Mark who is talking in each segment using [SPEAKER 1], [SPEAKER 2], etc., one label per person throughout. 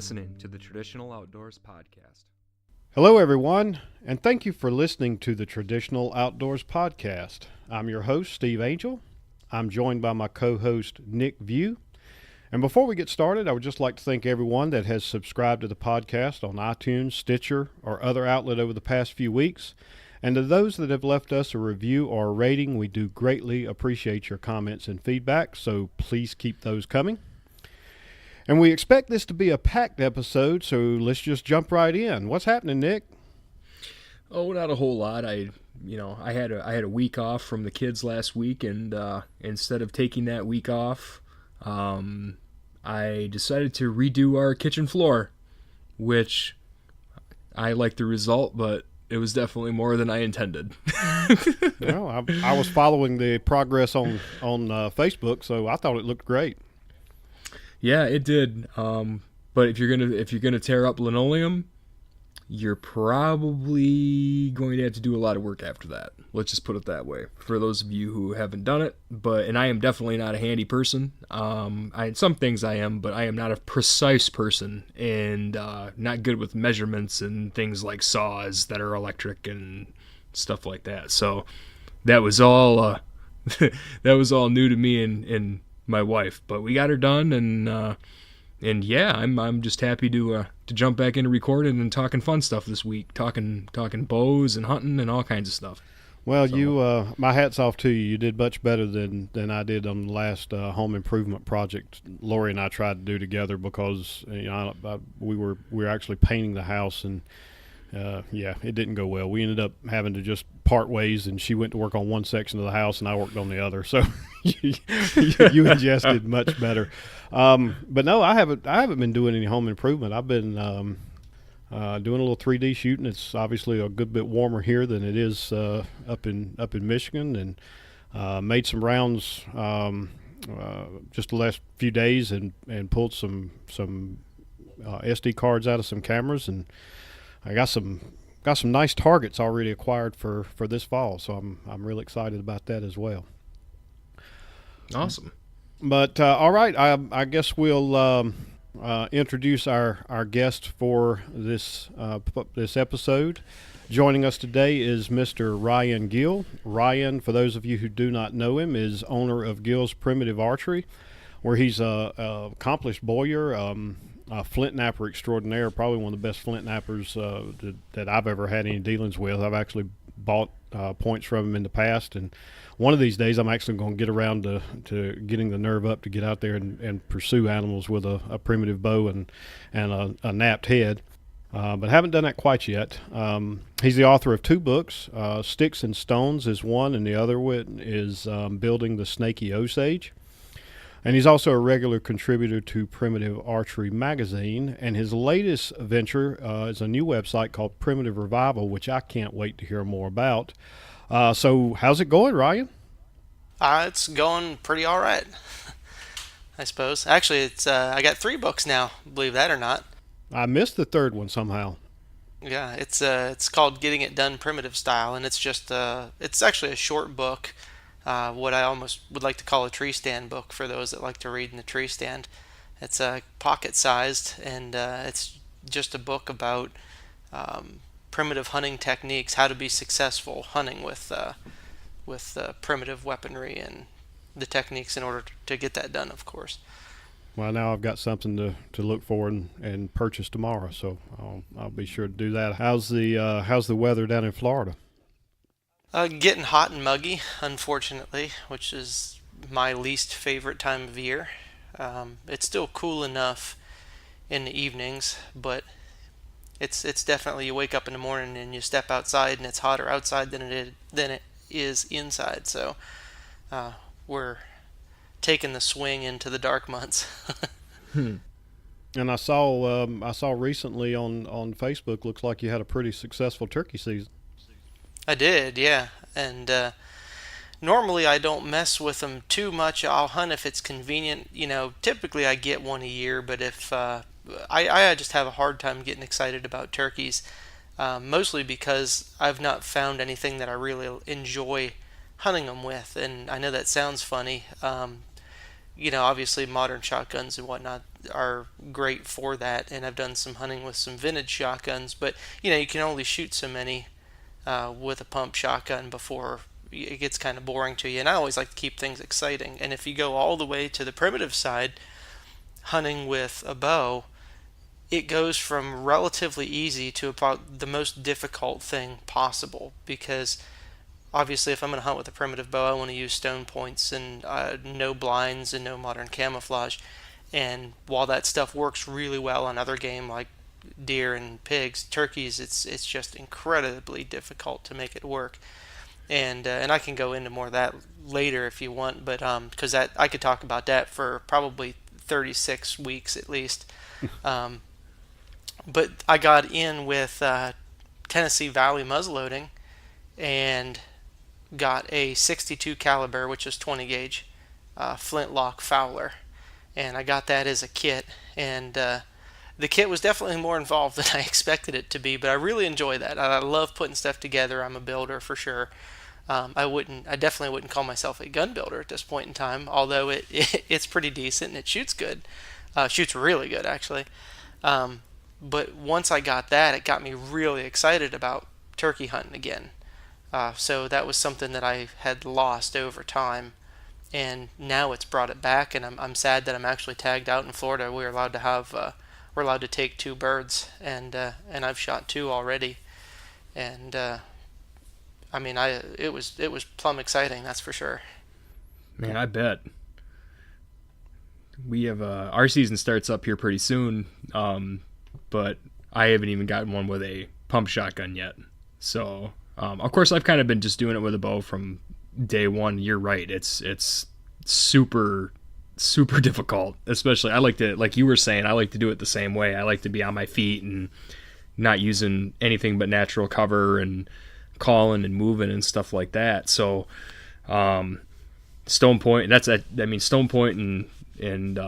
[SPEAKER 1] listening to the Traditional Outdoors Podcast.
[SPEAKER 2] Hello, everyone, and thank you for listening to the Traditional Outdoors Podcast. I'm your host, Steve Angel. I'm joined by my co-host, Nick View. And before we get started, I would just like to thank everyone that has subscribed to the podcast on iTunes, Stitcher, or other outlet over the past few weeks. And to those that have left us a review or a rating, we do greatly appreciate your comments and feedback, so please keep those coming. And we expect this to be a packed episode, so let's just jump right in. What's happening, Nick?
[SPEAKER 1] Oh, not a whole lot. I had a week off from the kids last week, and instead of taking that week off, I decided to redo our kitchen floor, which I like the result, but it was definitely more than I intended.
[SPEAKER 2] Well, I was following the progress on Facebook, so I thought it looked great.
[SPEAKER 1] Yeah, it did. But if you're gonna tear up linoleum, you're probably going to have to do a lot of work after that. Let's just put it that way. For those of you who haven't done it, and I am definitely not a handy person. Some things I am, but I am not a precise person, and not good with measurements and things like saws that are electric and stuff like that. So that was all new to me and my wife, but we got her done, and yeah, I'm just happy to jump back into recording and talking fun stuff this week, talking bows and hunting and all kinds of stuff.
[SPEAKER 2] Well, so, my hat's off to you. You did much better than I did on the last home improvement project Lori and I tried to do together, because we were actually painting the house, and it didn't go well. We ended up having to just part ways, and she went to work on one section of the house and I worked on the other. So you ingested much better. But no, I haven't been doing any home improvement. I've been doing a little 3D shooting. It's obviously a good bit warmer here than it is up in Michigan, and made some rounds just the last few days, and pulled some SD cards out of some cameras, and I got some nice targets already acquired for this fall, so I'm really excited about that as well.
[SPEAKER 1] Awesome.
[SPEAKER 2] But all right, I guess we'll introduce our guest for this episode. Joining us today is Mr. Ryan Gill. Ryan, for those of you who do not know him, is owner of Gill's Primitive Archery, where he's a accomplished bowyer. Flint napper extraordinaire, probably one of the best flint nappers that I've ever had any dealings with. I've actually bought points from him in the past, and one of these days I'm actually going to get around to getting the nerve up to get out there and pursue animals with a primitive bow and a napped head, but haven't done that quite yet. He's the author of two books. Sticks and Stones is one, and the other one is Building the Snaky Osage. And he's also a regular contributor to Primitive Archery Magazine. And his latest venture is a new website called Primitive Revival, which I can't wait to hear more about. So how's it going, Ryan?
[SPEAKER 3] It's going pretty all right, I suppose. Actually, it's I got 3 books now, believe that or not.
[SPEAKER 2] I missed the third one somehow.
[SPEAKER 3] Yeah, it's called Getting It Done Primitive Style, and it's just it's actually a short book. What I almost would like to call a tree stand book for those that like to read in the tree stand. It's pocket-sized, and it's just a book about primitive hunting techniques, how to be successful hunting with primitive weaponry, and the techniques in order to get that done, of course.
[SPEAKER 2] Well, now I've got something to look for and purchase tomorrow, so I'll be sure to do that. How's the weather down in Florida?
[SPEAKER 3] Getting hot and muggy, unfortunately, which is my least favorite time of year. It's still cool enough in the evenings, but it's definitely, you wake up in the morning and you step outside and it's hotter outside than it is inside. So we're taking the swing into the dark months.
[SPEAKER 2] And I saw recently on Facebook, looks like you had a pretty successful turkey season.
[SPEAKER 3] I did, yeah. And normally I don't mess with them too much. I'll hunt if it's convenient. Typically I get one a year, but if I just have a hard time getting excited about turkeys, mostly because I've not found anything that I really enjoy hunting them with. And I know that sounds funny. Obviously modern shotguns and whatnot are great for that, and I've done some hunting with some vintage shotguns. But you can only shoot so many with a pump shotgun before it gets kind of boring to you. And I always like to keep things exciting. And if you go all the way to the primitive side, hunting with a bow, it goes from relatively easy to about the most difficult thing possible, because obviously if I'm going to hunt with a primitive bow, I want to use stone points and no blinds and no modern camouflage. And while that stuff works really well on other game like deer and pigs, turkeys, it's just incredibly difficult to make it work. And I can go into more of that later if you want, but because that I could talk about that for probably 36 weeks at least. Um, but I got in with Tennessee Valley muzzleloading and got a 62 caliber, which is 20 gauge, Flintlock Fowler, and I got that as a kit. And the kit was definitely more involved than I expected it to be, but I really enjoy that. I love putting stuff together. I'm a builder for sure. I definitely wouldn't call myself a gun builder at this point in time, although it's pretty decent and it shoots good, shoots really good actually. But once I got that, it got me really excited about turkey hunting again. So that was something that I had lost over time, and now it's brought it back. And I'm sad that I'm actually tagged out in Florida. We're allowed to take two birds, and I've shot two already, and I mean it was plumb exciting, that's for sure.
[SPEAKER 1] Man, I bet. We have our season starts up here pretty soon, but I haven't even gotten one with a pump shotgun yet. So, of course, I've kind of been just doing it with a bow from day one. You're right; it's super difficult. Especially, I like to, like you were saying, I like to do it the same way. I like to be on my feet and not using anything but natural cover and calling and moving and stuff like that. So, stone point. Stone point and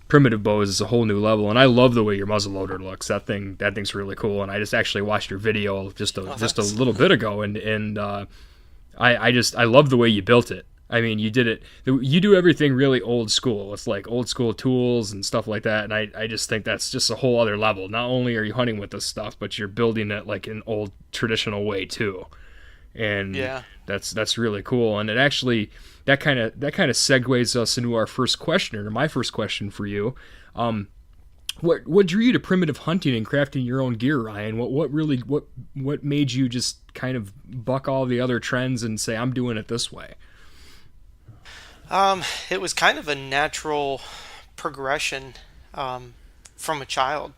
[SPEAKER 1] primitive bows is a whole new level, and I love the way your muzzleloader looks. That thing's really cool, and I just actually watched your video just a little bit ago, and I love the way you built it. I mean, you did it. You do everything really old school. It's like old school tools and stuff like that, and I just think that's just a whole other level. Not only are you hunting with this stuff, but you're building it like an old traditional way too, and
[SPEAKER 3] Yeah.
[SPEAKER 1] that's really cool. And it actually that kind of segues us into our first question, or my first question for you. What drew you to primitive hunting and crafting your own gear, Ryan? What made you just kind of buck all the other trends and say, I'm doing it this way?
[SPEAKER 3] It was kind of a natural progression from a child,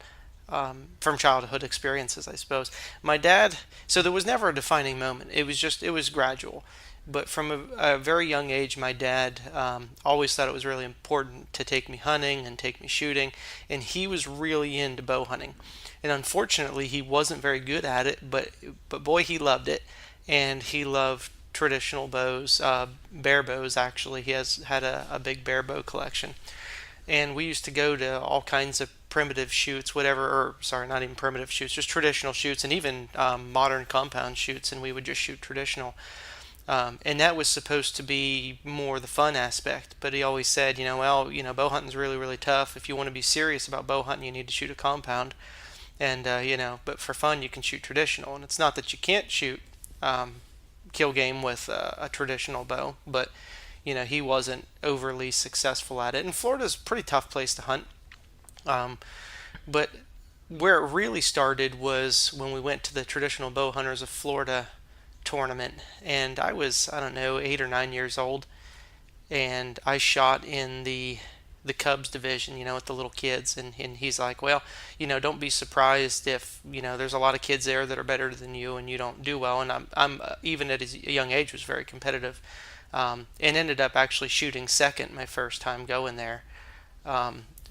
[SPEAKER 3] from childhood experiences, I suppose. My dad, so there was never a defining moment. It was gradual. But from a very young age, my dad always thought it was really important to take me hunting and take me shooting, and he was really into bow hunting. And unfortunately, he wasn't very good at it, but boy, he loved it, and he loved traditional bows, bear bows actually. He has had a big bear bow collection, and we used to go to all kinds of primitive shoots, whatever, or sorry, not even primitive shoots, just traditional shoots, and even modern compound shoots, and we would just shoot traditional. And that was supposed to be more the fun aspect, but he always said, bow hunting's really, really tough. If you want to be serious about bow hunting, you need to shoot a compound, and but for fun, you can shoot traditional. And it's not that you can't shoot kill game with a traditional bow, but he wasn't overly successful at it. And Florida's a pretty tough place to hunt. But where it really started was when we went to the Traditional Bow Hunters of Florida tournament, and I was, I don't know, 8 or 9 years old, and I shot in the Cubs division, with the little kids, and he's like, well, don't be surprised if there's a lot of kids there that are better than you and you don't do well. And I'm even at a young age was very competitive, and ended up actually shooting second my first time going there,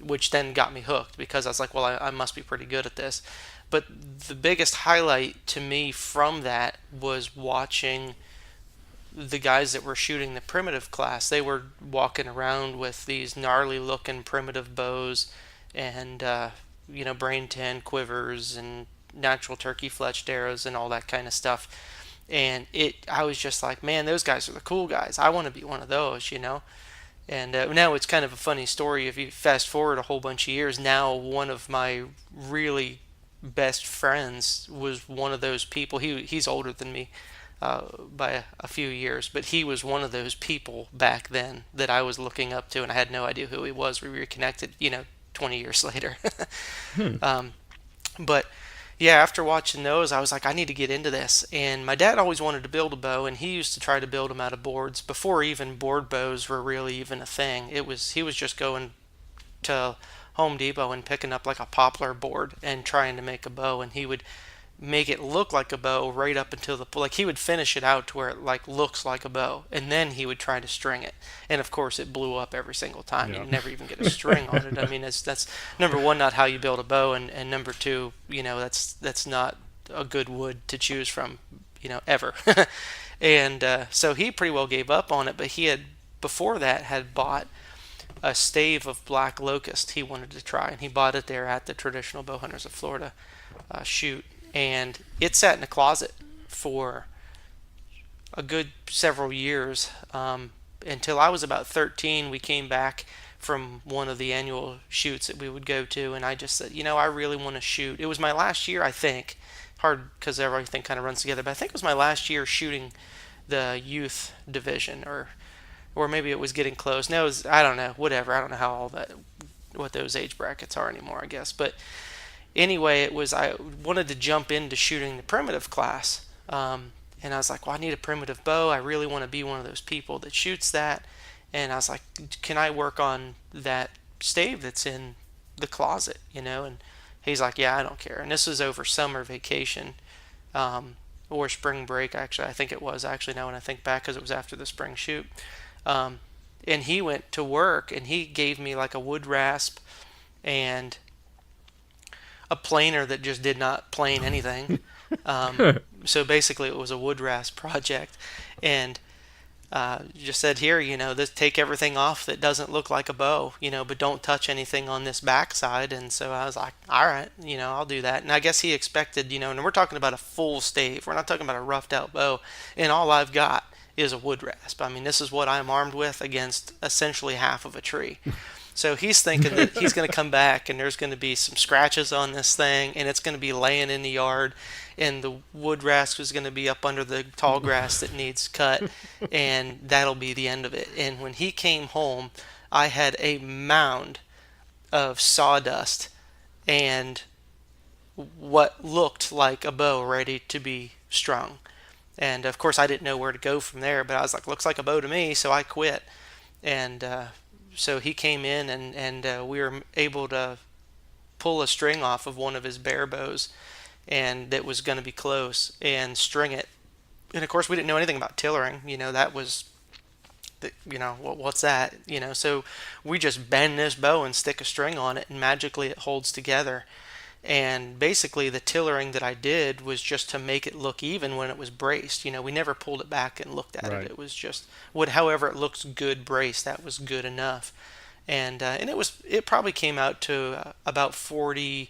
[SPEAKER 3] which then got me hooked, because I was like, well, I must be pretty good at this. But the biggest highlight to me from that was watching the guys that were shooting the primitive class. They were walking around with these gnarly looking primitive bows and brain tan quivers and natural turkey fletched arrows and all that kind of stuff. And I was just like, man, those guys are the cool guys. I want to be one of those. And now it's kind of a funny story. If you fast forward a whole bunch of years, now one of my really best friends was one of those people. He's older than me by a few years, but he was one of those people back then that I was looking up to, and I had no idea who he was. We reconnected, 20 years later.
[SPEAKER 1] Hmm.
[SPEAKER 3] But yeah, after watching those, I was like, I need to get into this. And my dad always wanted to build a bow, and he used to try to build them out of boards before even board bows were really even a thing. He was just going to Home Depot and picking up like a poplar board and trying to make a bow, and he would make it look like a bow right up until he would finish it out to where it like looks like a bow, and then he would try to string it, and of course it blew up every single time.
[SPEAKER 2] Yeah.
[SPEAKER 3] You never even get a string on it. I mean, that's number one, not how you build a bow, and number two, that's not a good wood to choose from, ever. And so he pretty well gave up on it, but he had before that had bought a stave of black locust he wanted to try, and he bought it there at the Traditional Bow Hunters of Florida shoot, and it sat in a closet for a good several years until I was about 13. We came back from one of the annual shoots that we would go to, and I just said, I really want to shoot. It was my last year, I think. Hard because everything kind of runs together, but I think it was my last year shooting the youth division, or maybe it was getting close. No, I don't know. Whatever. I don't know what those age brackets are anymore, I guess. But anyway, I wanted to jump into shooting the primitive class. And I was like, well, I need a primitive bow. I really want to be one of those people that shoots that. And I was like, can I work on that stave that's in the closet, And he's like, yeah, I don't care. And this was over summer vacation, or spring break, actually. I think it was, actually, now when I think back, because it was after the spring shoot. And he went to work, and he gave me like a wood rasp and a planer that just did not plane anything. So basically it was a wood rasp project, and just said, here, take everything off that doesn't look like a bow, but don't touch anything on this backside. And so I was like, all right, I'll do that. And I guess he expected, and we're talking about a full stave. We're not talking about a roughed out bow. And all I've got is a wood rasp. I mean, this is what I'm armed with against essentially half of a tree. So he's thinking that he's going to come back and there's going to be some scratches on this thing, and it's going to be laying in the yard, and the wood rasp is going to be up under the tall grass that needs cut, and that'll be the end of it. And when he came home, I had a mound of sawdust and what looked like a bow ready to be strung. And of course I didn't know where to go from there, but I was like, looks like a bow to me, so I quit. And so he came in, and we were able to pull a string off of one of his bear bows, and that was going to be close, and string it. And of course we didn't know anything about tillering. That was, what's that? So we just bend this bow and stick a string on it, and magically it holds together. And basically the tillering that I did was just to make it look even when it was braced. We never pulled it back and looked at
[SPEAKER 2] Right.
[SPEAKER 3] it. It was just however it looks good braced, that was good enough. And it probably came out to about 40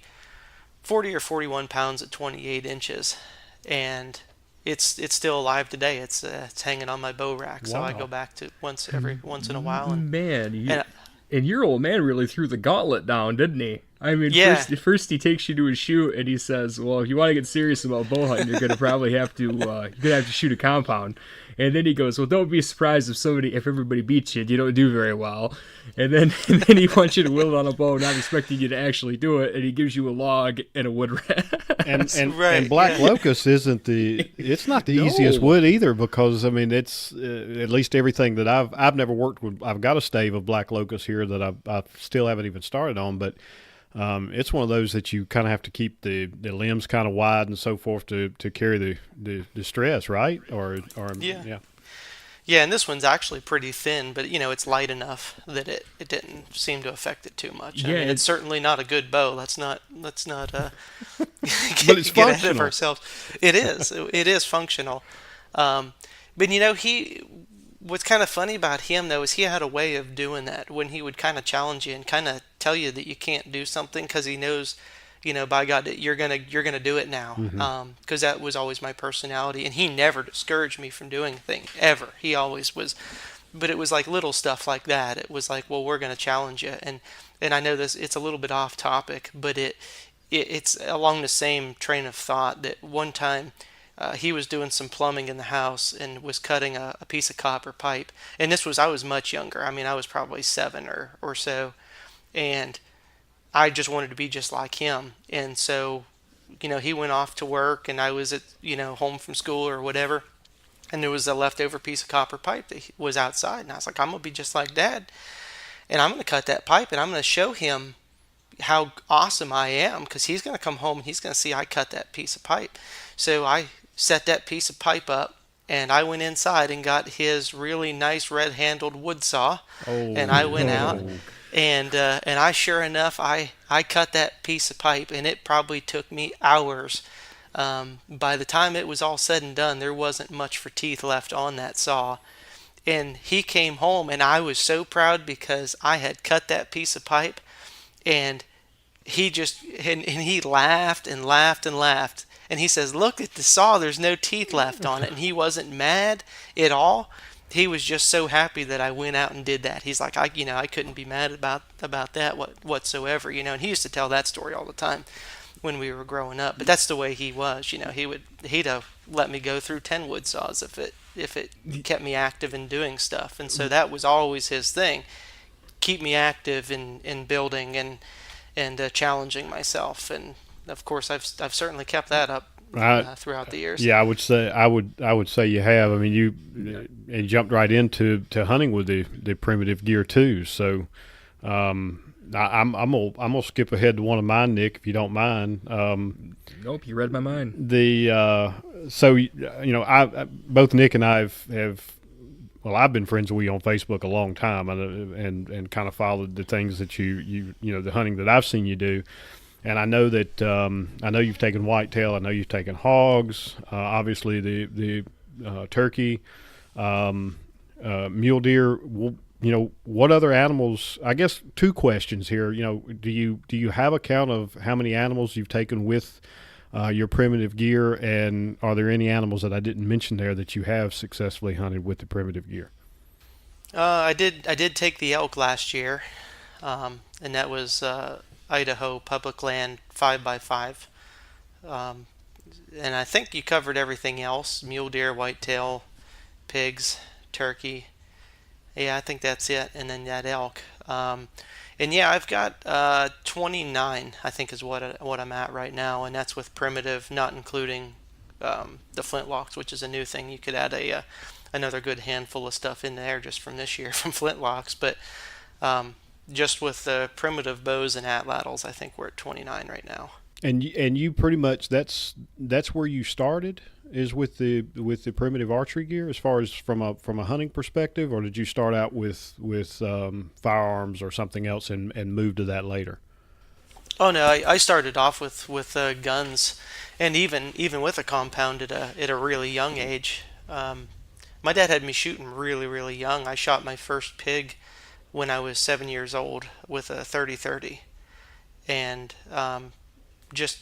[SPEAKER 3] or 41 pounds at 28 inches. And it's still alive today. It's hanging on my bow rack. So I
[SPEAKER 2] Wow.
[SPEAKER 3] go back to once in a while.
[SPEAKER 1] Man,
[SPEAKER 3] And
[SPEAKER 1] and your old man really threw the gauntlet down, didn't he? I mean,
[SPEAKER 3] Yeah.
[SPEAKER 1] first he takes you to a shoot and he says, "Well, if you want to get serious about bow hunting, you're gonna probably have to shoot a compound." And then he goes, "Well, don't be surprised if everybody beats you and you don't do very well." And then he wants you to whittle on a bow, not expecting you to actually do it, and he gives you a log and a wood rack.
[SPEAKER 2] And
[SPEAKER 3] Right,
[SPEAKER 2] and black
[SPEAKER 3] yeah.
[SPEAKER 2] locust it's not the
[SPEAKER 1] No.
[SPEAKER 2] easiest wood either, because I mean it's at least everything that I've never worked with. I've got a stave of black locust here that I still haven't even started on, but it's one of those that you kind of have to keep the limbs kind of wide and so forth to carry the stress, right? Or
[SPEAKER 3] Yeah. Yeah, and this one's actually pretty thin, but it's light enough that it didn't seem to affect it too much. I
[SPEAKER 1] Yeah,
[SPEAKER 3] mean, it's
[SPEAKER 1] it-
[SPEAKER 3] certainly not a good bow. Let's not
[SPEAKER 2] But it's
[SPEAKER 3] get ahead of
[SPEAKER 2] functional.
[SPEAKER 3] ourselves. It is. It is functional. But what's kind of funny about him though is he had a way of doing that when he would kind of challenge you and kind of tell you that you can't do something because he knows, by God, that you're gonna do it now. Because that was always my personality, and he never discouraged me from doing a thing ever. He always was but it was like little stuff like that. It was like, well, we're going to challenge you. And I know this, it's a little bit off topic, but it's along the same train of thought that one time he was doing some plumbing in the house and was cutting a piece of copper pipe. And I was much younger. I mean, I was probably 7 or so. And I just wanted to be just like him. And so, he went off to work and I was home from school or whatever. And there was a leftover piece of copper pipe that was outside. And I was like, I'm going to be just like Dad. And I'm going to cut that pipe and I'm going to show him how awesome I am, because he's going to come home and he's going to see I cut that piece of pipe. So I set that piece of pipe up and I went inside and got his really nice red-handled wood saw. And I went out and I sure enough, I cut that piece of pipe, and it probably took me hours. By the time it was all said and done, there wasn't much for teeth left on that saw. And he came home and I was so proud because I had cut that piece of pipe. And he laughed and laughed and laughed. And he says, "Look at the saw, there's no teeth left on it." And he wasn't mad at all. He was just so happy that I went out and did that. He's like, I couldn't be mad about that whatsoever, And he used to tell that story all the time when we were growing up. But that's the way he was, he'd have let me go through 10 wood saws if it kept me active in doing stuff. And so that was always his thing. Keep me active in building and challenging myself. And of course, I've certainly kept that up throughout the years.
[SPEAKER 2] Yeah, I would say you have. I mean, you jumped right into hunting with the primitive gear too. So I'm gonna skip ahead to one of mine, Nick, if you don't mind.
[SPEAKER 1] Nope, you read my mind.
[SPEAKER 2] Both Nick and I have. Well, I've been friends with you on Facebook a long time, and kind of followed the things that the hunting that I've seen you do. And I know that I know you've taken whitetail. I know you've taken hogs. Obviously, the turkey, mule deer. What other animals? I guess 2 questions here. Do you have a count of how many animals you've taken with your primitive gear, and are there any animals that I didn't mention there that you have successfully hunted with the primitive gear?
[SPEAKER 3] I did take the elk last year, and that was Idaho public land 5x5, and I think you covered everything else: mule deer, whitetail, pigs, turkey. Yeah, I think that's it, and then that elk. And yeah, I've got 29, I think, is what I'm at right now, and that's with primitive, not including the flintlocks, which is a new thing. You could add another good handful of stuff in there just from this year from flintlocks, but just with the primitive bows and atlatls, I think we're at 29 right now.
[SPEAKER 2] And you pretty much that's where you started, is with the primitive archery gear, as far as from a hunting perspective, or did you start out with firearms or something else and move to that later?
[SPEAKER 3] Oh no, I started off with guns, and even with a compound at a really young age. My dad had me shooting really, really young. I shot my first pig when I was 7 years old with a 30-30, and just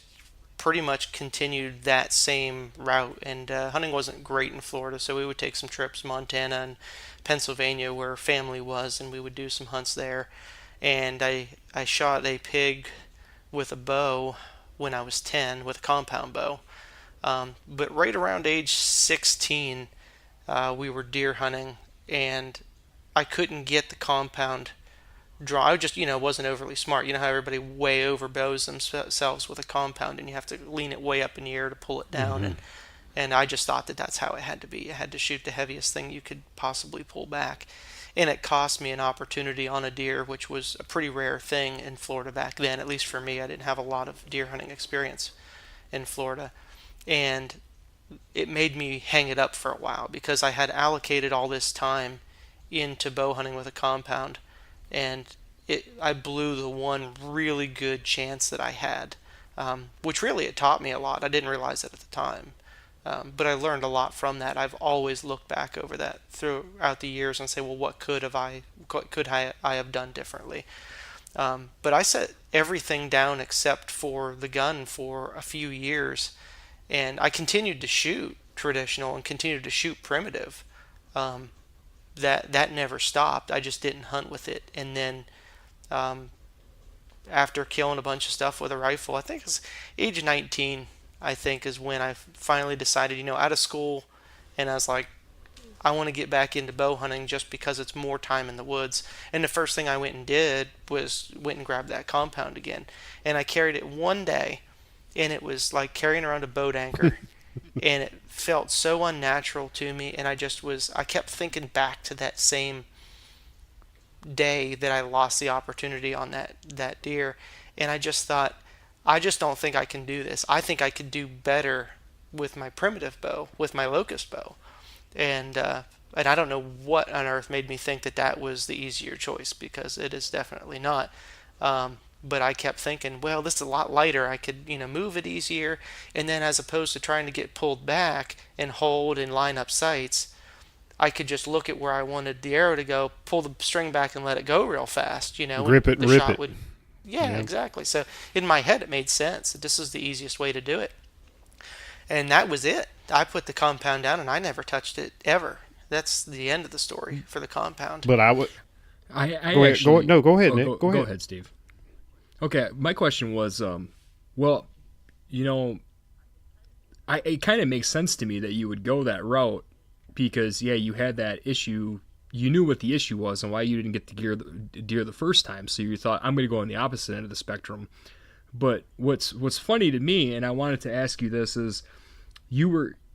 [SPEAKER 3] pretty much continued that same route. And hunting wasn't great in Florida, so we would take some trips, Montana and Pennsylvania, where family was, and we would do some hunts there. And I shot a pig with a bow when I was 10 with a compound bow. But right around age 16, we were deer hunting, and I couldn't get the compound draw. I just, wasn't overly smart. You know how everybody way overbows themselves with a compound, and you have to lean it way up in the air to pull it down.
[SPEAKER 2] Mm-hmm.
[SPEAKER 3] And I just thought that that's how it had to be. You had to shoot the heaviest thing you could possibly pull back. And it cost me an opportunity on a deer, which was a pretty rare thing in Florida back then. At least for me, I didn't have a lot of deer hunting experience in Florida. And it made me hang it up for a while, because I had allocated all this time into bow hunting with a compound, and I blew the one really good chance that I had, which really it taught me a lot. I didn't realize it at the time, but I learned a lot from that. I've always looked back over that throughout the years and say, well, what could I have done differently? But I set everything down except for the gun for a few years, and I continued to shoot traditional and continued to shoot primitive. that never stopped. I just didn't hunt with it. And then um, after killing a bunch of stuff with a rifle, I think it's age 19, I think, is when I finally decided, out of school, and I was like, I want to get back into bow hunting just because it's more time in the woods. And the first thing I went and did was went and grabbed that compound again. And I carried it one day, and it was like carrying around a boat anchor. And it felt so unnatural to me, and I kept thinking back to that same day that I lost the opportunity on that deer, and I just thought, I just don't think I can do this. I think I could do better with my primitive bow, with my locust bow, and I don't know what on earth made me think that was the easier choice, because it is definitely not. But I kept thinking, well, this is a lot lighter. I could, move it easier, and then as opposed to trying to get pulled back and hold and line up sights, I could just look at where I wanted the arrow to go, pull the string back, and let it go real fast.
[SPEAKER 2] Grip it and rip it.
[SPEAKER 3] Yeah, exactly. So in my head, it made sense that this is the easiest way to do it, and that was it. I put the compound down, and I never touched it ever. That's the end of the story for the compound.
[SPEAKER 2] But I would.
[SPEAKER 1] I
[SPEAKER 2] Go ahead.
[SPEAKER 1] actually,
[SPEAKER 2] Go ahead, Nick.
[SPEAKER 1] Go ahead, Steve. Okay, my question was, well, it kind of makes sense to me that you would go that route, because you had that issue. You knew what the issue was and why you didn't get the deer the first time, so you thought, I'm going to go on the opposite end of the spectrum. But what's funny to me, and I wanted to ask you this, is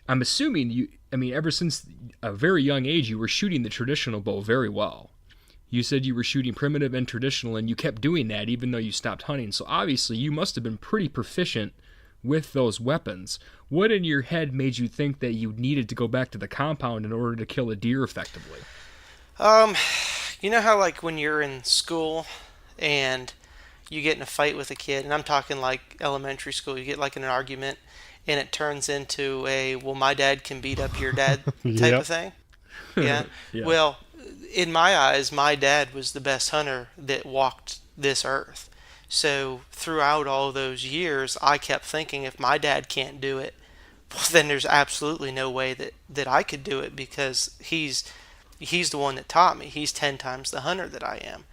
[SPEAKER 1] I'm assuming ever since a very young age, you were shooting the traditional bow very well. You said you were shooting primitive and traditional, and you kept doing that even though you stopped hunting. So obviously you must have been pretty proficient with those weapons. What in your head made you think that you needed to go back to the compound in order to kill a deer effectively?
[SPEAKER 3] You know how, like, when you're in school and you get in a fight with a kid, and I'm talking like elementary school, you get like in an argument and it turns into well, my dad can beat up your dad type of thing? Yeah.
[SPEAKER 1] Yeah.
[SPEAKER 3] Well, in my eyes, my dad was the best hunter that walked this earth. So throughout all those years, I kept thinking, if my dad can't do it, well, then there's absolutely no way that I could do it, because he's the one that taught me. He's 10 times the hunter that I am.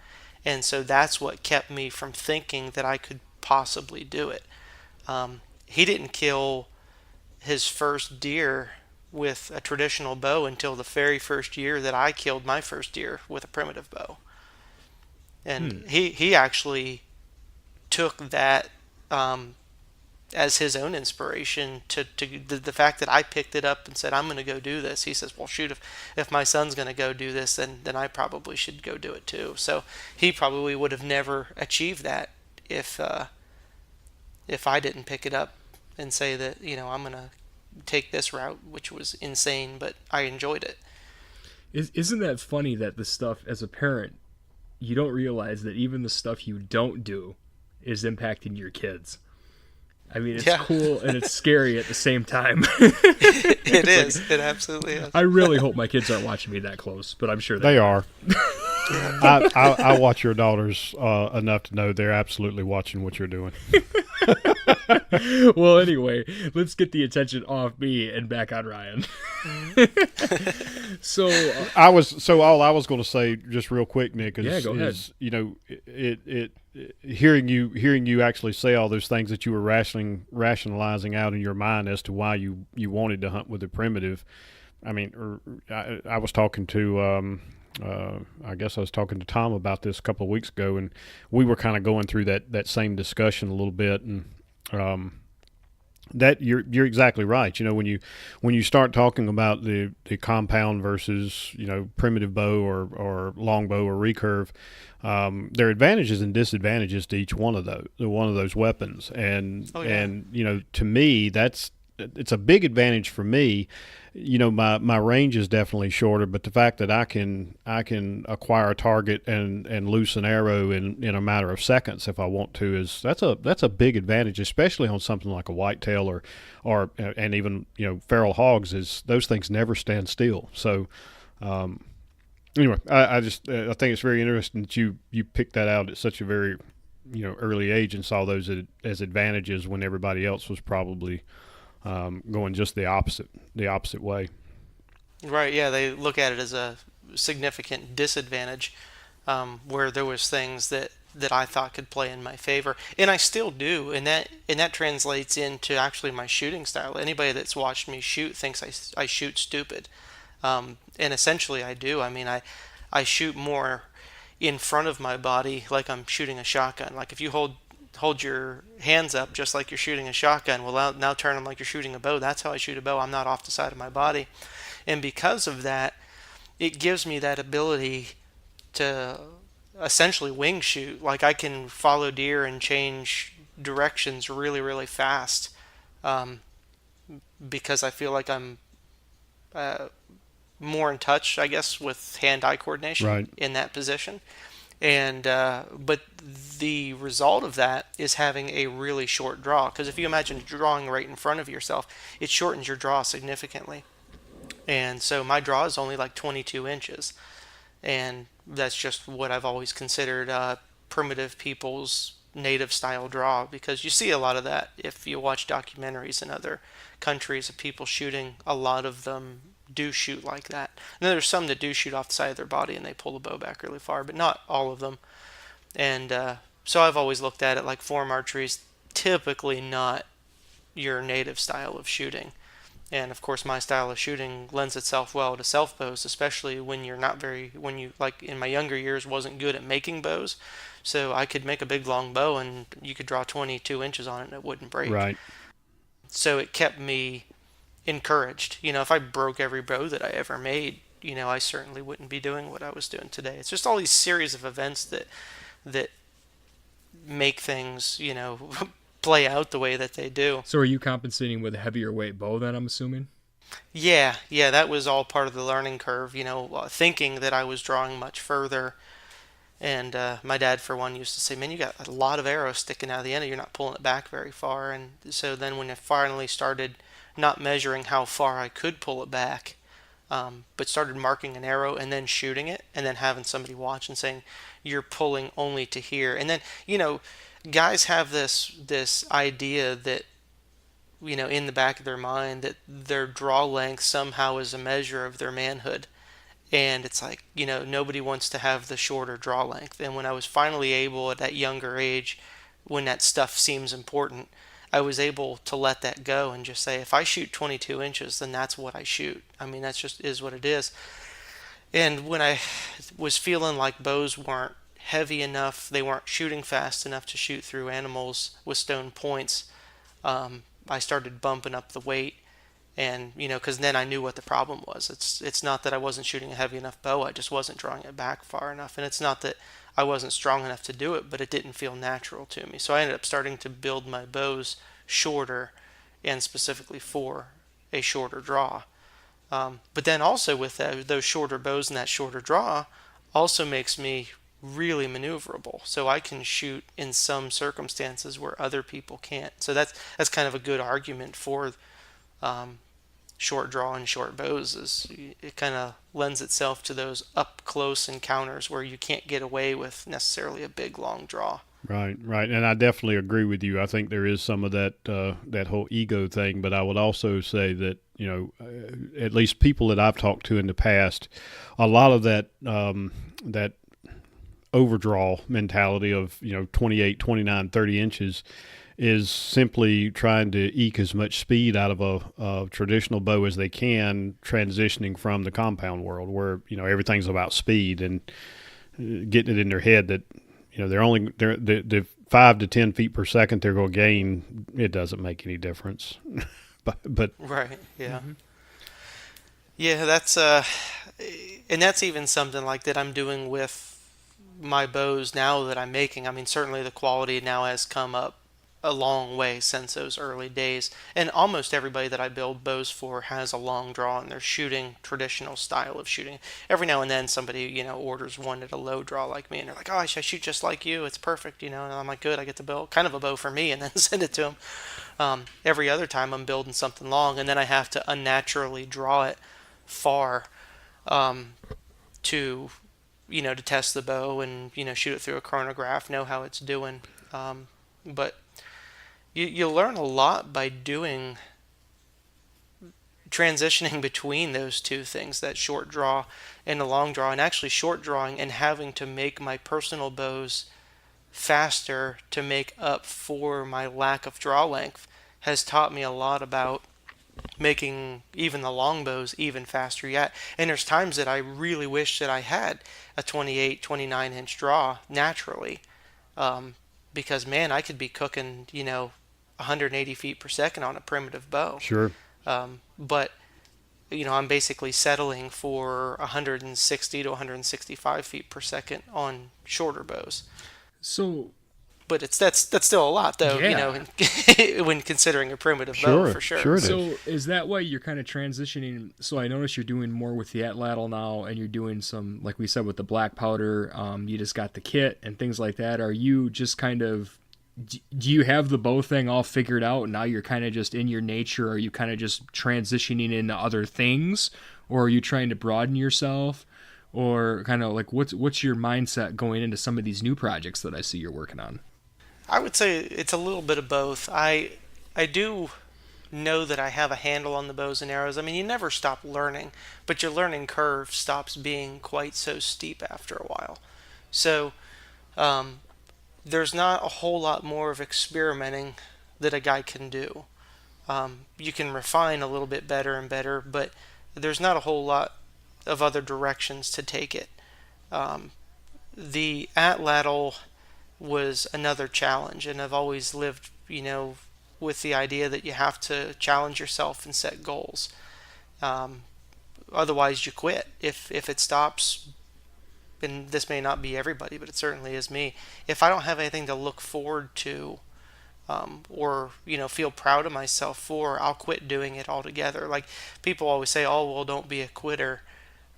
[SPEAKER 3] And so that's what kept me from thinking that I could possibly do it. He didn't kill his first deer with a traditional bow until the very first year that I killed my first deer with a primitive bow. And he actually took that as his own inspiration to the fact that I picked it up and said, I'm going to go do this. He says, well, shoot, if my son's going to go do this, then I probably should go do it too. So he probably would have never achieved that if I didn't pick it up and say that, I'm going to take this route, which was insane, but I enjoyed it.
[SPEAKER 1] Isn't that funny that the stuff, as a parent, you don't realize that even the stuff you don't do is impacting your kids? I mean, it's cool and it's scary at the same time.
[SPEAKER 3] It is. It absolutely is.
[SPEAKER 1] I really hope my kids aren't watching me that close, but I'm sure
[SPEAKER 2] they are. I watch your daughters enough to know they're absolutely watching what you're doing.
[SPEAKER 1] Well, anyway, let's get the attention off me and back on Ryan. So
[SPEAKER 2] all I was going to say, just real quick, Nick,
[SPEAKER 1] go ahead.
[SPEAKER 2] Hearing you actually say all those things that you were rationalizing out in your mind as to why you wanted to hunt with the primitive. I mean, I was talking to I guess I was talking to Tom about this a couple of weeks ago, and we were kind of going through that same discussion a little bit, and that you're exactly right. When you start talking about the compound versus primitive bow or longbow or recurve, there are advantages and disadvantages to each one of those weapons, and to me it's a big advantage for me. My range is definitely shorter, but the fact that I can acquire a target and loose an arrow in a matter of seconds if I want to that's a big advantage, especially on something like a whitetail or and even feral hogs. Is those things never stand still. So anyway, I think it's very interesting that you picked that out at such a very early age and saw those as advantages when everybody else was probably going just the opposite way.
[SPEAKER 3] Right, yeah, they look at it as significant disadvantage, where there was things that I thought could play in my favor, and I still do, and that translates into actually my shooting style. Anybody that's watched me shoot thinks I shoot stupid, and essentially I do. I mean, I shoot more in front of my body like I'm shooting a shotgun. Like if you hold your hands up just like you're shooting a shotgun, well now turn them like you're shooting a bow. That's how I shoot a bow. I'm not off the side of my body, and because of that, it gives me that ability to essentially wing shoot. Like I can follow deer and change directions really, really fast, um, because I feel like I'm uh, more in touch, I guess, with hand-eye coordination
[SPEAKER 2] Right.
[SPEAKER 3] in that position. And but the result of that is having a really short draw. Because if you imagine drawing right in front of yourself, it shortens your draw significantly. And so my draw is only like 22 inches, and that's just what I've always considered primitive people's native style draw, because you see a lot of that if you watch documentaries in other countries of people shooting. A lot of them do shoot like that. And there's some that do shoot off the side of their body and they pull the bow back really far, but not all of them. And so I've always looked at it like form archery is typically not your native style of shooting. And of course, my style of shooting lends itself well to self bows, especially when you're not very, when you, like in my younger years, wasn't good at making bows. So I could make a big long bow and you could draw 22 inches on it and it wouldn't break.
[SPEAKER 2] Right.
[SPEAKER 3] So it kept me encouraged. If I broke every bow that I ever made, I certainly wouldn't be doing what I was doing today. It's just all these series of events that make things, play out the way that they do.
[SPEAKER 1] So are you compensating with a heavier weight bow then, I'm assuming?
[SPEAKER 3] Yeah, that was all part of the learning curve, thinking that I was drawing much further. And my dad, for one, used to say, "Man, you got a lot of arrows sticking out of the end, and you're not pulling it back very far." And so then when I finally started not measuring how far I could pull it back, but started marking an arrow and then shooting it, and then having somebody watch and saying, "You're pulling only to here." And then, guys have this idea that, in the back of their mind, that their draw length somehow is a measure of their manhood. And it's like, nobody wants to have the shorter draw length. And when I was finally able at that younger age, when that stuff seems important, I was able to let that go and just say, if I shoot 22 inches, then that's what I shoot. I mean, that's just is what it is. And when I was feeling like bows weren't heavy enough, they weren't shooting fast enough to shoot through animals with stone points, I started bumping up the weight. And because then I knew what the problem was. It's not that I wasn't shooting a heavy enough bow, I just wasn't drawing it back far enough. And it's not that I wasn't strong enough to do it, but it didn't feel natural to me. So I ended up starting to build my bows shorter, and specifically for a shorter draw. But then also with those shorter bows and that shorter draw also makes me really maneuverable. So I can shoot in some circumstances where other people can't. So that's kind of a good argument for um, short draw and short bows. Is it kind of lends itself to those up close encounters where you can't get away with necessarily a big long draw.
[SPEAKER 2] Right, right, and I definitely agree with you. I think there is some of that that whole ego thing, but I would also say that at least people that I've talked to in the past, a lot of that that overdraw mentality of 28, 29, 30 inches is simply trying to eke as much speed out of a traditional bow as they can, transitioning from the compound world where everything's about speed, and getting it in their head that they're the 5 to 10 feet per second they're going to gain. It doesn't make any difference. but
[SPEAKER 3] Right. Yeah. Mm-hmm. Yeah. And that's even something like that I'm doing with my bows now that I'm making. I mean, certainly the quality now has come up a long way since those early days. And almost everybody that I build bows for has a long draw, and they're shooting traditional style of shooting. Every now and then somebody, orders one at a low draw like me, and they're like, "Oh, I shoot just like you. It's perfect," and I'm like, "Good, I get to build kind of a bow for me," and then send it to them. Every other time I'm building something long, and then I have to unnaturally draw it far, to to test the bow and shoot it through a chronograph, know how it's doing. But you learn a lot by doing transitioning between those two things, that short draw and the long draw, and actually short drawing and having to make my personal bows faster to make up for my lack of draw length, has taught me a lot about making even the long bows even faster yet. And there's times that I really wish that I had a 28, 29 inch draw naturally, because man, I could be cooking, 180 feet per second on a primitive bow.
[SPEAKER 2] Sure.
[SPEAKER 3] But I'm basically settling for 160 to 165 feet per second on shorter bows.
[SPEAKER 1] So
[SPEAKER 3] But that's still a lot, though.
[SPEAKER 1] Yeah.
[SPEAKER 3] When considering a primitive bow, for sure.
[SPEAKER 2] Sure it is.
[SPEAKER 1] So is that why you're kind of transitioning? So I notice you're doing more with the Atlatl now, and you're doing some, like we said, with the black powder. You just got the kit and things like that. Are you just kind of, do you have the bow thing all figured out, and now you're kind of just in your nature? Are you kind of just transitioning into other things, or are you trying to broaden yourself? Or kind of like what's your mindset going into some of these new projects that I see you're working on?
[SPEAKER 3] I would say it's a little bit of both. I do know that I have a handle on the bows and arrows. I mean, you never stop learning, but your learning curve stops being quite so steep after a while. So there's not a whole lot more of experimenting that a guy can do. You can refine a little bit better and better, but there's not a whole lot of other directions to take it. The Atlatl was another challenge, and I've always lived, with the idea that you have to challenge yourself and set goals. Otherwise, you quit. If it stops, and this may not be everybody, but it certainly is me. If I don't have anything to look forward to, or feel proud of myself for, I'll quit doing it altogether. Like people always say, "Oh, well, don't be a quitter."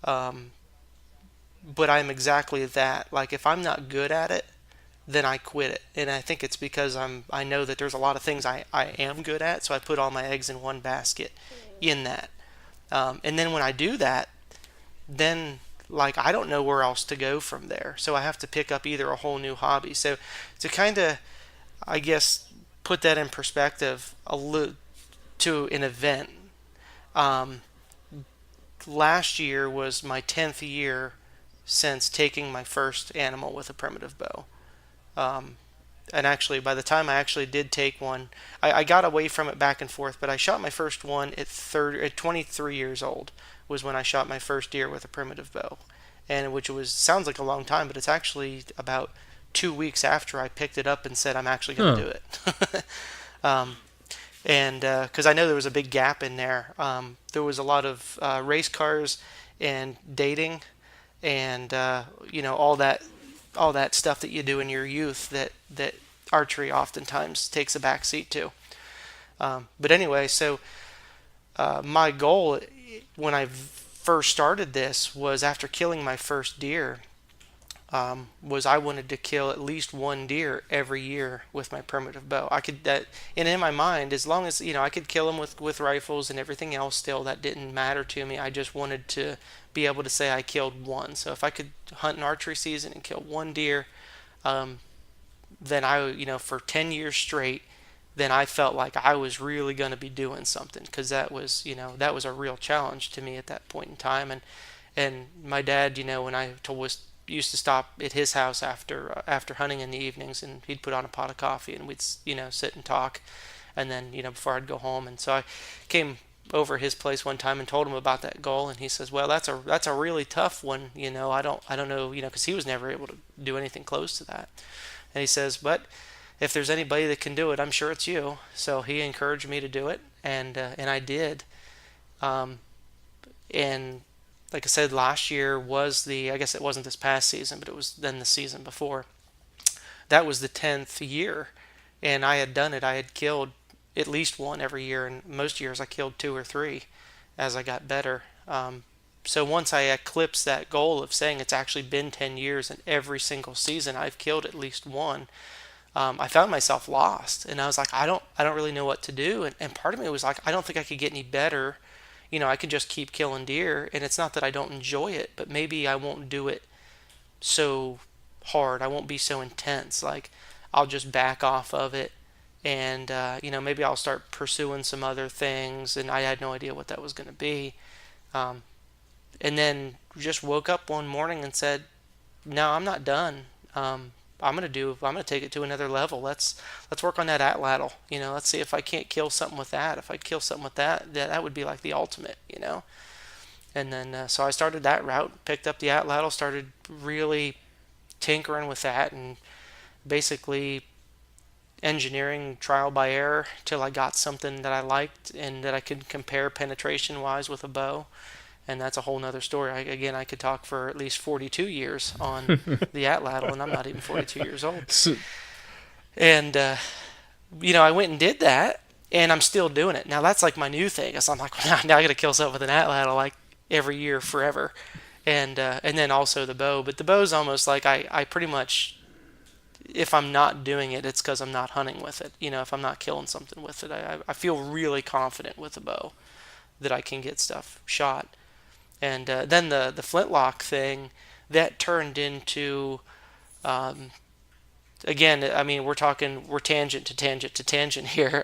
[SPEAKER 3] But I'm exactly that. Like if I'm not good at it, then I quit it. And I think it's because I know that there's a lot of things I am good at, so I put all my eggs in one basket in that. And then when I do that, then like I don't know where else to go from there. So I have to pick up either a whole new hobby. So to kind of, I guess, put that in perspective to an event. Last year was my 10th year since taking my first animal with a primitive bow. And actually, by the time I actually did take one, I got away from it back and forth, but I shot my first one at 23 years old was when I shot my first deer with a primitive bow. And which sounds like a long time, but it's actually about 2 weeks after I picked it up and said I'm actually going to do it. And because I know there was a big gap in there. There was a lot of race cars and dating and all that stuff that you do in your youth that archery oftentimes takes a back seat to. But anyway, so my goal when I first started this was after killing my first deer, was I wanted to kill at least one deer every year with my primitive bow. And in my mind, as long as I could kill them with rifles and everything else, still that didn't matter to me. I just wanted to be able to say I killed one. So if I could hunt an archery season and kill one deer, then for 10 years straight, then I felt like I was really going to be doing something, because that was a real challenge to me at that point in time. And my dad, when I used to stop at his house after hunting in the evenings, and he'd put on a pot of coffee and we'd sit and talk, and then before I'd go home. And so I came over his place one time and told him about that goal, and he says, well, that's a really tough one. I don't know, because he was never able to do anything close to that. And he says, but if there's anybody that can do it, I'm sure it's you. So he encouraged me to do it, and I did. And like I said, last year was I guess it wasn't this past season, but it was then the season before. That was the 10th year, and I had done it. I had killed at least one every year, and most years I killed 2 or 3 as I got better. So once I eclipsed that goal of saying it's actually been 10 years and every single season I've killed at least one, I found myself lost, and I was like, I don't really know what to do. And part of me was like, I don't think I could get any better. I could just keep killing deer, and it's not that I don't enjoy it, but maybe I won't do it so hard. I won't be so intense. Like, I'll just back off of it and maybe I'll start pursuing some other things. And I had no idea what that was going to be. Um, and then just woke up one morning and said, "No, I'm not done. I'm gonna take it to another level. Let's work on that atlatl. Let's see if I can't kill something with that. If I kill something with that would be like the ultimate. And then so I started that route, picked up the atlatl, started really tinkering with that, and basically engineering trial by error till I got something that I liked and that I could compare penetration wise with a bow. And that's a whole nother story. I could talk for at least 42 years on the Atlatl, and I'm not even 42 years old. And, I went and did that, and I'm still doing it. Now, that's like my new thing. So I'm like, well, now I got to kill something with an Atlatl like every year forever. And then also the bow. But the bow's almost like I pretty much, if I'm not doing it, it's because I'm not hunting with it. If I'm not killing something with it, I feel really confident with the bow that I can get stuff shot. And then the flintlock thing, that turned into, again, I mean, we're tangent to tangent to tangent here,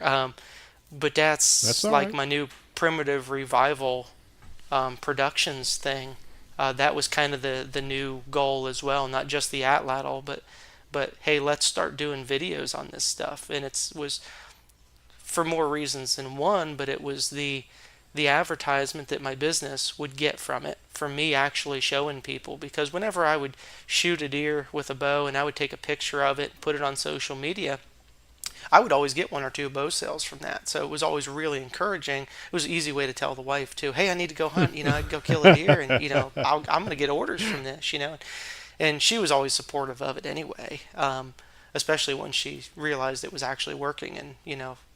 [SPEAKER 3] but that's like right. My new primitive revival productions thing. That was kind of the new goal as well, not just the Atlatl, but hey, let's start doing videos on this stuff. And it was for more reasons than one, but it was the advertisement that my business would get from it, from me actually showing people. Because whenever I would shoot a deer with a bow and I would take a picture of it, put it on social media, I would always get 1 or 2 bow sales from that. So it was always really encouraging. It was an easy way to tell the wife too, hey, I need to go hunt, I'd go kill a deer, and I'm going to get orders from this, and she was always supportive of it anyway. Especially when she realized it was actually working, and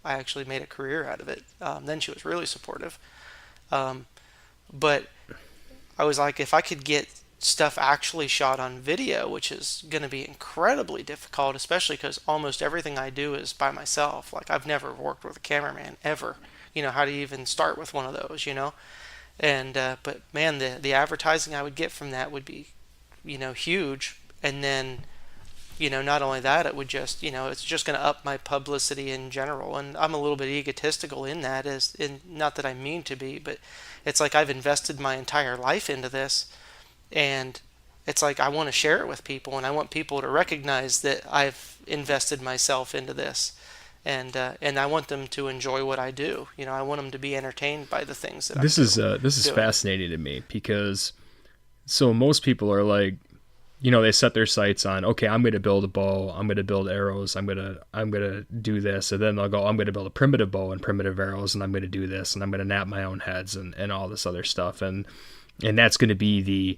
[SPEAKER 3] I actually made a career out of it. Then she was really supportive. But I was like, if I could get stuff actually shot on video, which is going to be incredibly difficult, especially because almost everything I do is by myself. Like, I've never worked with a cameraman ever. How do you even start with one of those? And but man, the advertising I would get from that would be huge. And then not only that, it would just, it's just going to up my publicity in general. And I'm a little bit egotistical in that, not that I mean to be, but it's like I've invested my entire life into this, and it's like I want to share it with people, and I want people to recognize that I've invested myself into this, and I want them to enjoy what I do. I want them to be entertained by the things that
[SPEAKER 1] this is fascinating to me, because so most people are like, they set their sights on, okay, I'm going to build a bow, I'm going to build arrows, I'm going to do this, and then they'll go, I'm going to build a primitive bow and primitive arrows, and I'm going to do this, and I'm going to nap my own heads and all this other stuff, and that's going to be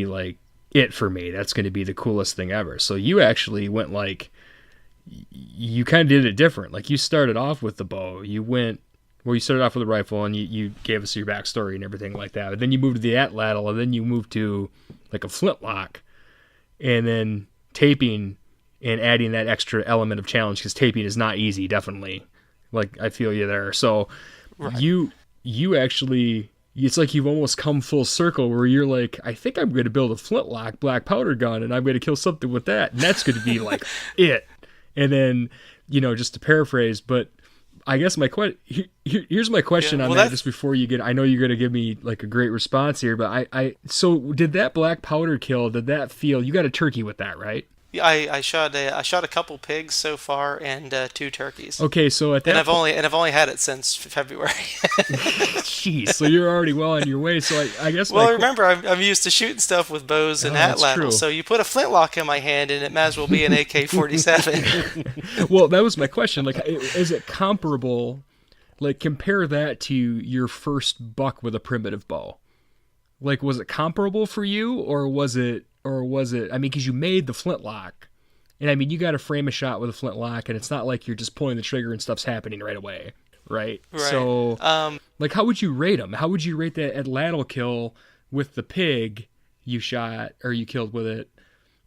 [SPEAKER 1] like it for me. That's going to be the coolest thing ever. So you actually went like, you kind of did it different. Like, you started off with the bow, you started off with a rifle, and you gave us your backstory and everything like that. But then you moved to the Atlatl, and then you moved to like a flintlock, and then taping and adding that extra element of challenge, because taping is not easy, definitely. Like, I feel you there. So right. You actually, it's like you've almost come full circle, where you're like, I think I'm going to build a flintlock black powder gun, and I'm going to kill something with that, and that's going to be like it. And then, just to paraphrase, but I guess here's my question on that, just before you get, I know you're going to give me like a great response here, but so did that black powder kill, did that feel, you got a turkey with that, right?
[SPEAKER 3] Yeah, I shot a couple pigs so far, and 2 turkeys.
[SPEAKER 1] Okay, so at that
[SPEAKER 3] I've only had it since February.
[SPEAKER 1] Jeez, so you're already well on your way. So I guess.
[SPEAKER 3] Well, remember, I'm used to shooting stuff with bows and atlatls. So you put a flintlock in my hand, and it might as well be an AK-47.
[SPEAKER 1] Well, that was my question. Like, is it comparable? Like, compare that to your first buck with a primitive bow. Like, was it comparable for you, or was it? I mean, because you made the flintlock, and I mean, you got to frame a shot with a flintlock, and it's not like you're just pulling the trigger and stuff's happening right away, right? So, like, how would you rate them? How would you rate that Atlatl kill with the pig you shot or you killed with it,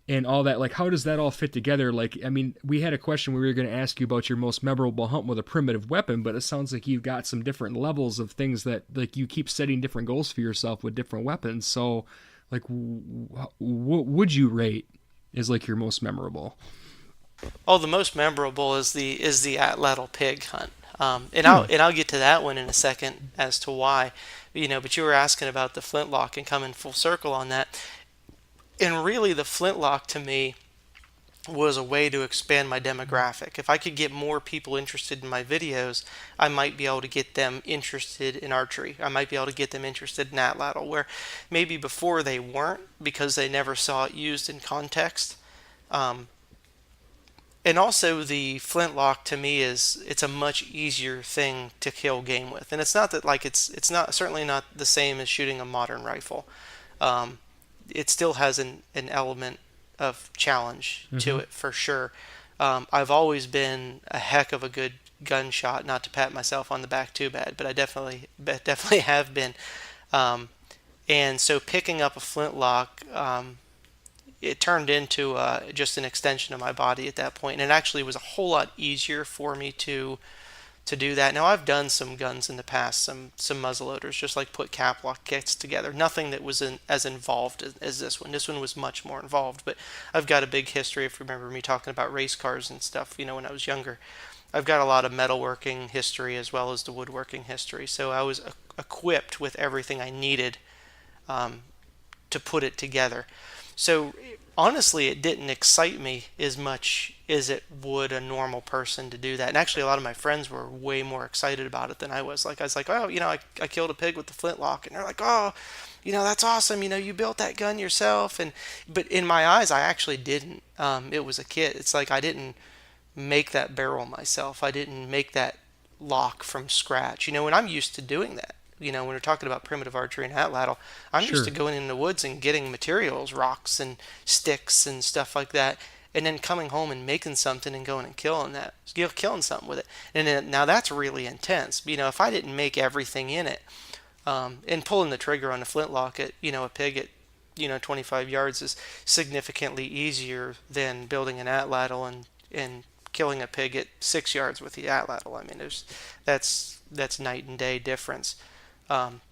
[SPEAKER 1] and all that? Like, how does that all fit together? Like, I mean, we had a question we were going to ask you about your most memorable hunt with a primitive weapon, but it sounds like you've got some different levels of things that, like, you keep setting different goals for yourself with different weapons. So, like, what would you rate as like your most memorable?
[SPEAKER 3] Oh, the most memorable is the Atlatl pig hunt. And
[SPEAKER 2] Hmm.
[SPEAKER 3] I'll get to that one in a second as to why, but you were asking about the flintlock and coming full circle on that. And really, the flintlock to me was a way to expand my demographic. If I could get more people interested in my videos, I might be able to get them interested in archery. I might be able to get them interested in Atlatl, where maybe before they weren't because they never saw it used in context. Um, and also the flintlock to me is it's a much easier thing to kill game with. And it's not that like it's not certainly not the same as shooting a modern rifle. Um, it still has an element of challenge to
[SPEAKER 1] Hmm.
[SPEAKER 3] it for sure. I've always been a heck of a good gunshot, not to pat myself on the back too bad, but I definitely have been. Um, and so picking up a flintlock, it turned into just an extension of my body at that point, and it actually was a whole lot easier for me to do that. Now I've done some guns in the past, some muzzleloaders, just like put cap lock kits together. Nothing that was as involved as this one. This one was much more involved, but I've got a big history. If you remember me talking about race cars and stuff, when I was younger, I've got a lot of metalworking history as well as the woodworking history. So I was equipped with everything I needed um, to put it together. So honestly, it didn't excite me as much as it would a normal person to do that. And actually, a lot of my friends were way more excited about it than I was. Like I was like, oh, I killed a pig with the flintlock, and they're like, oh, that's awesome. You built that gun yourself. And but in my eyes, I actually didn't. It was a kit. It's like I didn't make that barrel myself. I didn't make that lock from scratch. And I'm used to doing that. When we're talking about primitive archery and atlatl, I'm used to
[SPEAKER 1] Sure.
[SPEAKER 3] going in the woods and getting materials, rocks and sticks and stuff like that, and then coming home and making something and going and killing something with it. And then, now that's really intense. If I didn't make everything in it, and pulling the trigger on a flintlock at a pig at 25 yards is significantly easier than building an atlatl and killing a pig at 6 yards with the atlatl. I mean, that's night and day difference.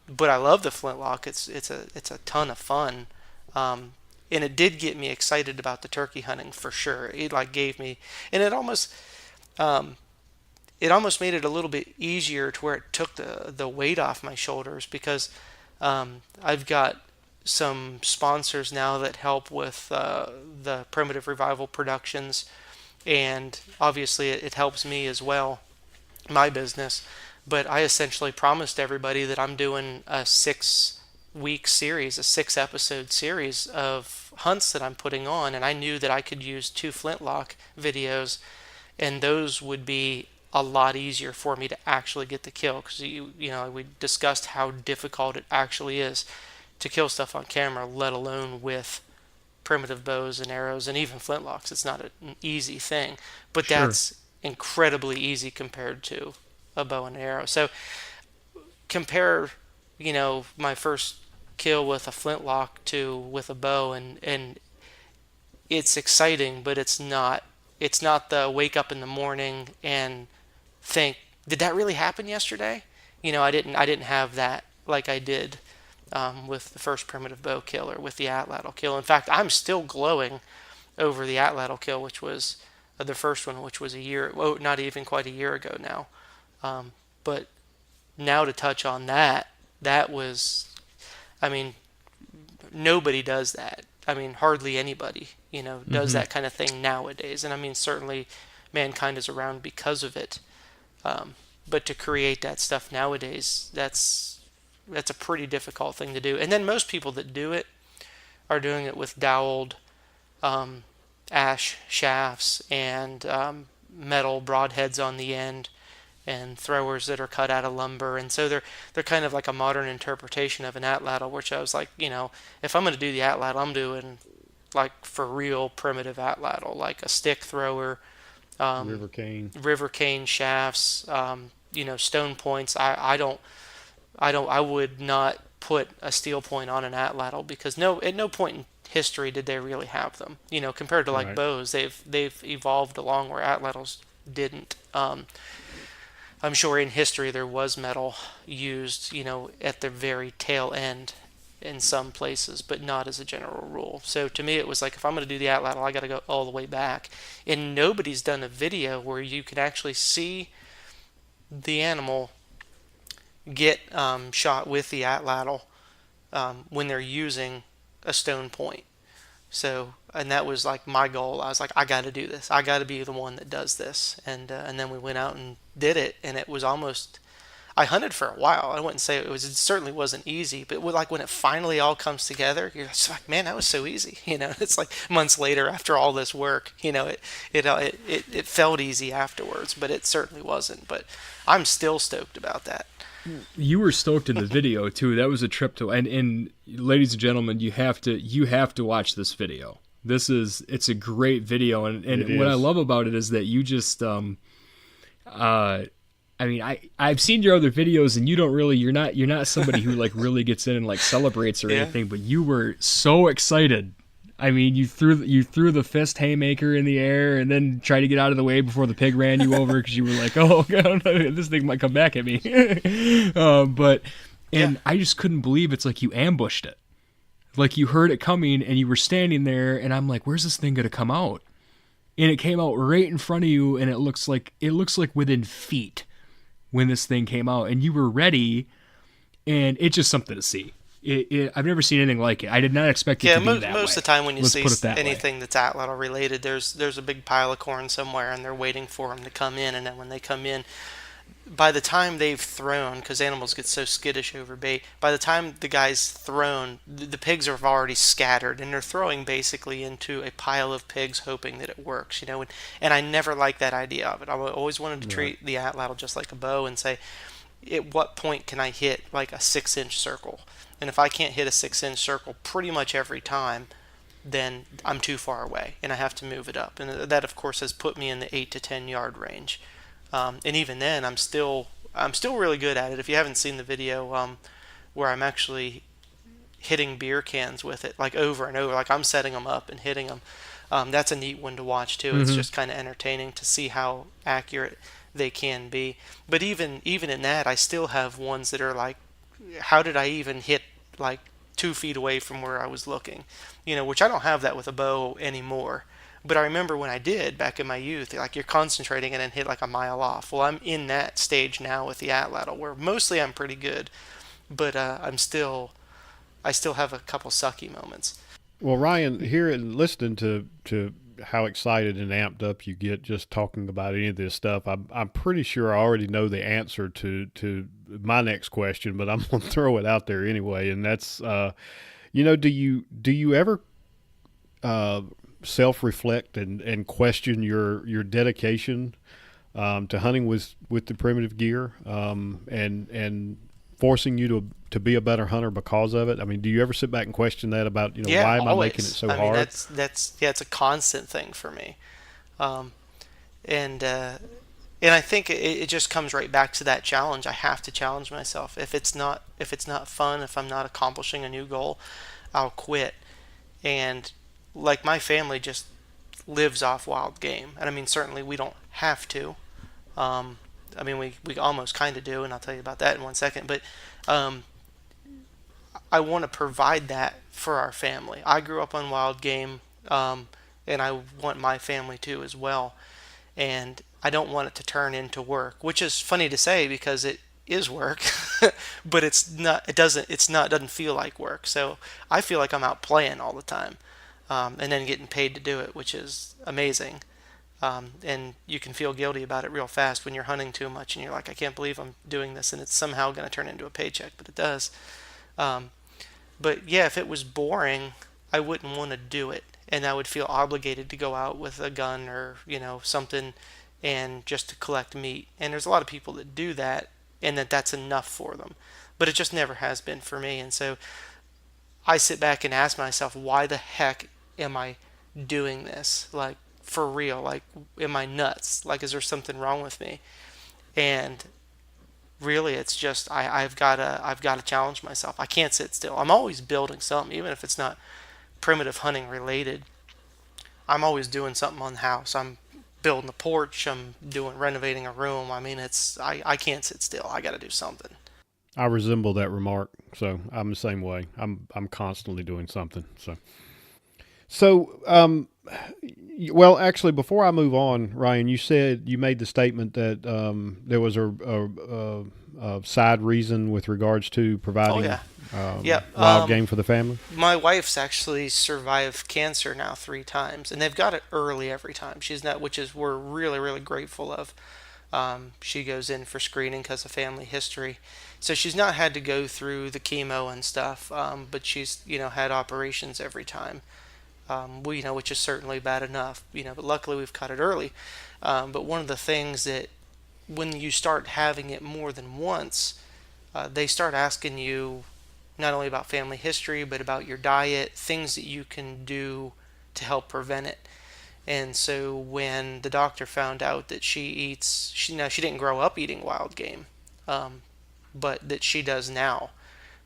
[SPEAKER 3] But I love the flintlock. It's a ton of fun, and it did get me excited about the turkey hunting for sure. It like gave me, and um, it almost made it a little bit easier to where it took the weight off my shoulders because I've got some sponsors now that help with the Primitive Revival productions, and obviously it helps me as well, my business. But I essentially promised everybody that I'm doing a 6 week series, a 6 episode series of hunts that I'm putting on, and I knew that I could use 2 flintlock videos, and those would be a lot easier for me to actually get the kill because we discussed how difficult it actually is to kill stuff on camera, let alone with primitive bows and arrows and even flintlocks. It's not an easy thing, but
[SPEAKER 1] Sure.
[SPEAKER 3] that's incredibly easy compared to a bow and arrow. So compare, my first kill with a flintlock to with a bow, and it's exciting, but it's not the wake up in the morning and think, did that really happen yesterday? I didn't have that like I did with the first primitive bow kill or with the Atlatl kill. In fact, I'm still glowing over the Atlatl kill, which was the first one, which was a year, well, not even quite a year ago now. But now to touch on that was, I mean, nobody does that. I mean, hardly anybody, does
[SPEAKER 1] Hmm.
[SPEAKER 3] that kind of thing nowadays. And I mean, certainly mankind is around because of it. Um, but to create that stuff nowadays, that's a pretty difficult thing to do. And then most people that do it are doing it with doweled um, ash shafts and metal broadheads on the end and throwers that are cut out of lumber, and so they're kind of like a modern interpretation of an atlatl, which I was like, if I'm going to do the atlatl, I'm doing like for real primitive atlatl, like a stick thrower, um,
[SPEAKER 2] River cane.
[SPEAKER 3] river cane shafts, stone points. I would not put a steel point on an atlatl because at no point in history did they really have them. Compared to like
[SPEAKER 2] Right.
[SPEAKER 3] bows, they've evolved along where atlatls didn't. I'm sure in history there was metal used, at the very tail end. in some places, but not as a general rule. So to me, it was like, if I'm going to do the atlatl, I got to go all the way back. And nobody's done a video where you can actually see the animal get shot with the atlatl when they're using a stone point. So, and that was like my goal. I was like, I got to do this. I got to be the one that does this. And then we went out and did it, and it was almost. I hunted for a while. I wouldn't say it was. It certainly wasn't easy, but like when it finally all comes together, you're just like, man, that was so easy. It's like months later after all this work. It felt easy afterwards, but it certainly wasn't. But I'm still stoked about that.
[SPEAKER 1] You were stoked in the video too. That was a trip to, and ladies and gentlemen, you have to watch this video. It's a great video, and what I love about it is that you just I mean, I've seen your other videos, and you're not somebody who like really gets in and like celebrates or anything, but you were so excited. I mean, you threw the fist haymaker in the air and then tried to get out of the way before the pig ran you over because you were like, oh God, this thing might come back at me. I just couldn't believe it's like you ambushed it. Like you heard it coming and you were standing there, and I'm like, where's this thing gonna come out? And it came out right in front of you, and it looks like within feet when this thing came out, and you were ready, and it's just something to see. I've never seen anything like it. I did not expect it to be that way.
[SPEAKER 3] Most of the time when you
[SPEAKER 1] Let's
[SPEAKER 3] see
[SPEAKER 1] anything
[SPEAKER 3] that's atlatl related, there's a big pile of corn somewhere, and they're waiting for them to come in, and then when they come in, by the time they've thrown, because animals get so skittish over bait, by the time the guy's thrown, the pigs have already scattered, and they're throwing basically into a pile of pigs hoping that it works, and I never liked that idea of it. I always wanted to treat the atlatl just like a bow and say, at what point can I hit like a 6-inch circle? And if I can't hit a 6-inch circle pretty much every time, then I'm too far away, and I have to move it up. And that, of course, has put me in the 8 to 10 yard range. And even then, I'm still really good at it. If you haven't seen the video where I'm actually hitting beer cans with it, like over and over, like I'm setting them up and hitting them, that's a neat one to watch too. It's just kind of entertaining to see how accurate they can be. But even in that, I still have ones that are like, how did I even hit like 2 feet away from where I was looking? Which I don't have that with a bow anymore. But I remember when I did back in my youth, like you're concentrating and then hit like a mile off. Well, I'm in that stage now with the atlatl, where mostly I'm pretty good, but I still have a couple sucky moments.
[SPEAKER 2] Well, Ryan, here and listening to how excited and amped up you get just talking about any of this stuff, I'm pretty sure I already know the answer to my next question, but I'm gonna throw it out there anyway, and that's do you ever self-reflect and question your dedication to hunting with the primitive gear, and forcing you to be a better hunter because of it? I mean, do you ever sit back and question that about why am
[SPEAKER 3] always.
[SPEAKER 2] I making it so
[SPEAKER 3] I
[SPEAKER 2] hard?
[SPEAKER 3] mean, that's it's a constant thing for me, and I think it just comes right back to that challenge. I have to challenge myself. If it's not fun, if I'm not accomplishing a new goal, I'll quit. And like my family just lives off wild game, and I mean certainly we don't have to. I mean we almost kind of do, and I'll tell you about that in one second. But I want to provide that for our family. I grew up on wild game, and I want my family to as well. And I don't want it to turn into work, which is funny to say because it is work, but it's not. It doesn't feel like work. So I feel like I'm out playing all the time. And then getting paid to do it, which is amazing. And you can feel guilty about it real fast when you're hunting too much and you're like, I can't believe I'm doing this, and it's somehow going to turn into a paycheck, but it does. But yeah, if it was boring, I wouldn't want to do it, and I would feel obligated to go out with a gun or something and just to collect meat. And there's a lot of people that do that, and that's enough for them, but it just never has been for me. And so I sit back and ask myself, why the heck am I doing this? Like, for real? Like, am I nuts? Like, is there something wrong with me? And really, it's just I've got to challenge myself. I can't sit still. I'm always building something, even if it's not primitive hunting related. I'm always doing something on the house. I'm building a porch. I'm renovating a room. I mean, I can't sit still. I got to do something.
[SPEAKER 2] I resemble that remark. So I'm the same way. I'm constantly doing something. Well, actually, before I move on, Ryan, you said you made the statement that there was a side reason with regards to
[SPEAKER 3] Oh
[SPEAKER 2] providing
[SPEAKER 3] yeah, yeah.
[SPEAKER 2] wild game for the family.
[SPEAKER 3] My wife's actually survived cancer now 3 times, and they've got it early every time. She's not, which is we're really really grateful of. She goes in for screening because of family history, so she's not had to go through the chemo and stuff. But she's had operations every time. Which is certainly bad enough. But luckily we've caught it early. But one of the things that when you start having it more than once, they start asking you not only about family history but about your diet, things that you can do to help prevent it. And so when the doctor found out that she didn't grow up eating wild game, um, but that she does now.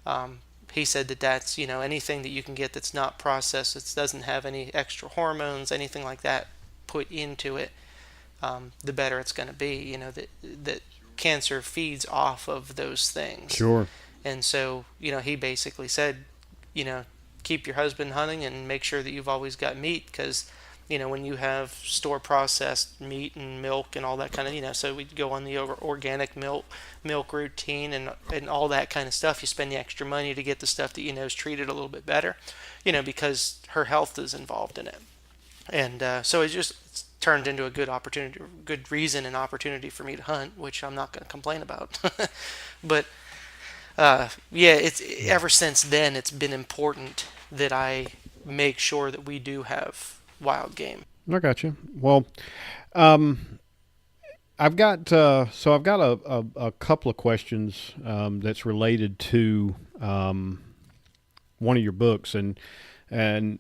[SPEAKER 3] Um, he said that that's anything that you can get that's not processed, that doesn't have any extra hormones, anything like that put into it, the better it's going to be. That cancer feeds off of those things.
[SPEAKER 2] Sure.
[SPEAKER 3] And so he basically said, you know, keep your husband hunting and make sure that you've always got meat because when you have store processed meat and milk and all that kind of so we go on the organic milk routine and all that kind of stuff. You spend the extra money to get the stuff that is treated a little bit better, because her health is involved in it. And so it just turned into a good opportunity, good reason and opportunity for me to hunt, which I'm not going to complain about. But yeah, it's ever since then it's been important that I make sure that we do have wild game.
[SPEAKER 2] I got you. Well, um, I've got a couple of questions that's related to one of your books and kind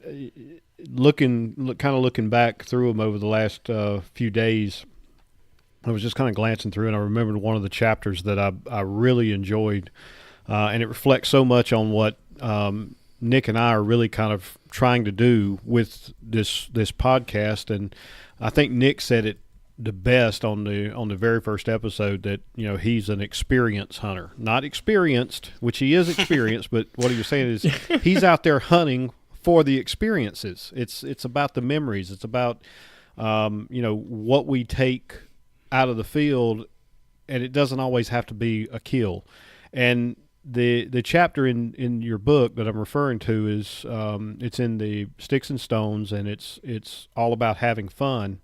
[SPEAKER 2] of looking back through them over the last few days. I was just kind of glancing through, and I remembered one of the chapters that I really enjoyed, and it reflects so much on what Nick and I are really kind of trying to do with this podcast. And I think Nick said it the best on the very first episode that he's an experienced hunter, not experienced, which he is experienced, but what he was saying is he's out there hunting for the experiences. It's about the memories. It's about what we take out of the field, and it doesn't always have to be a kill. And the chapter in your book that I'm referring to is it's in the Sticks and Stones, and it's all about having fun.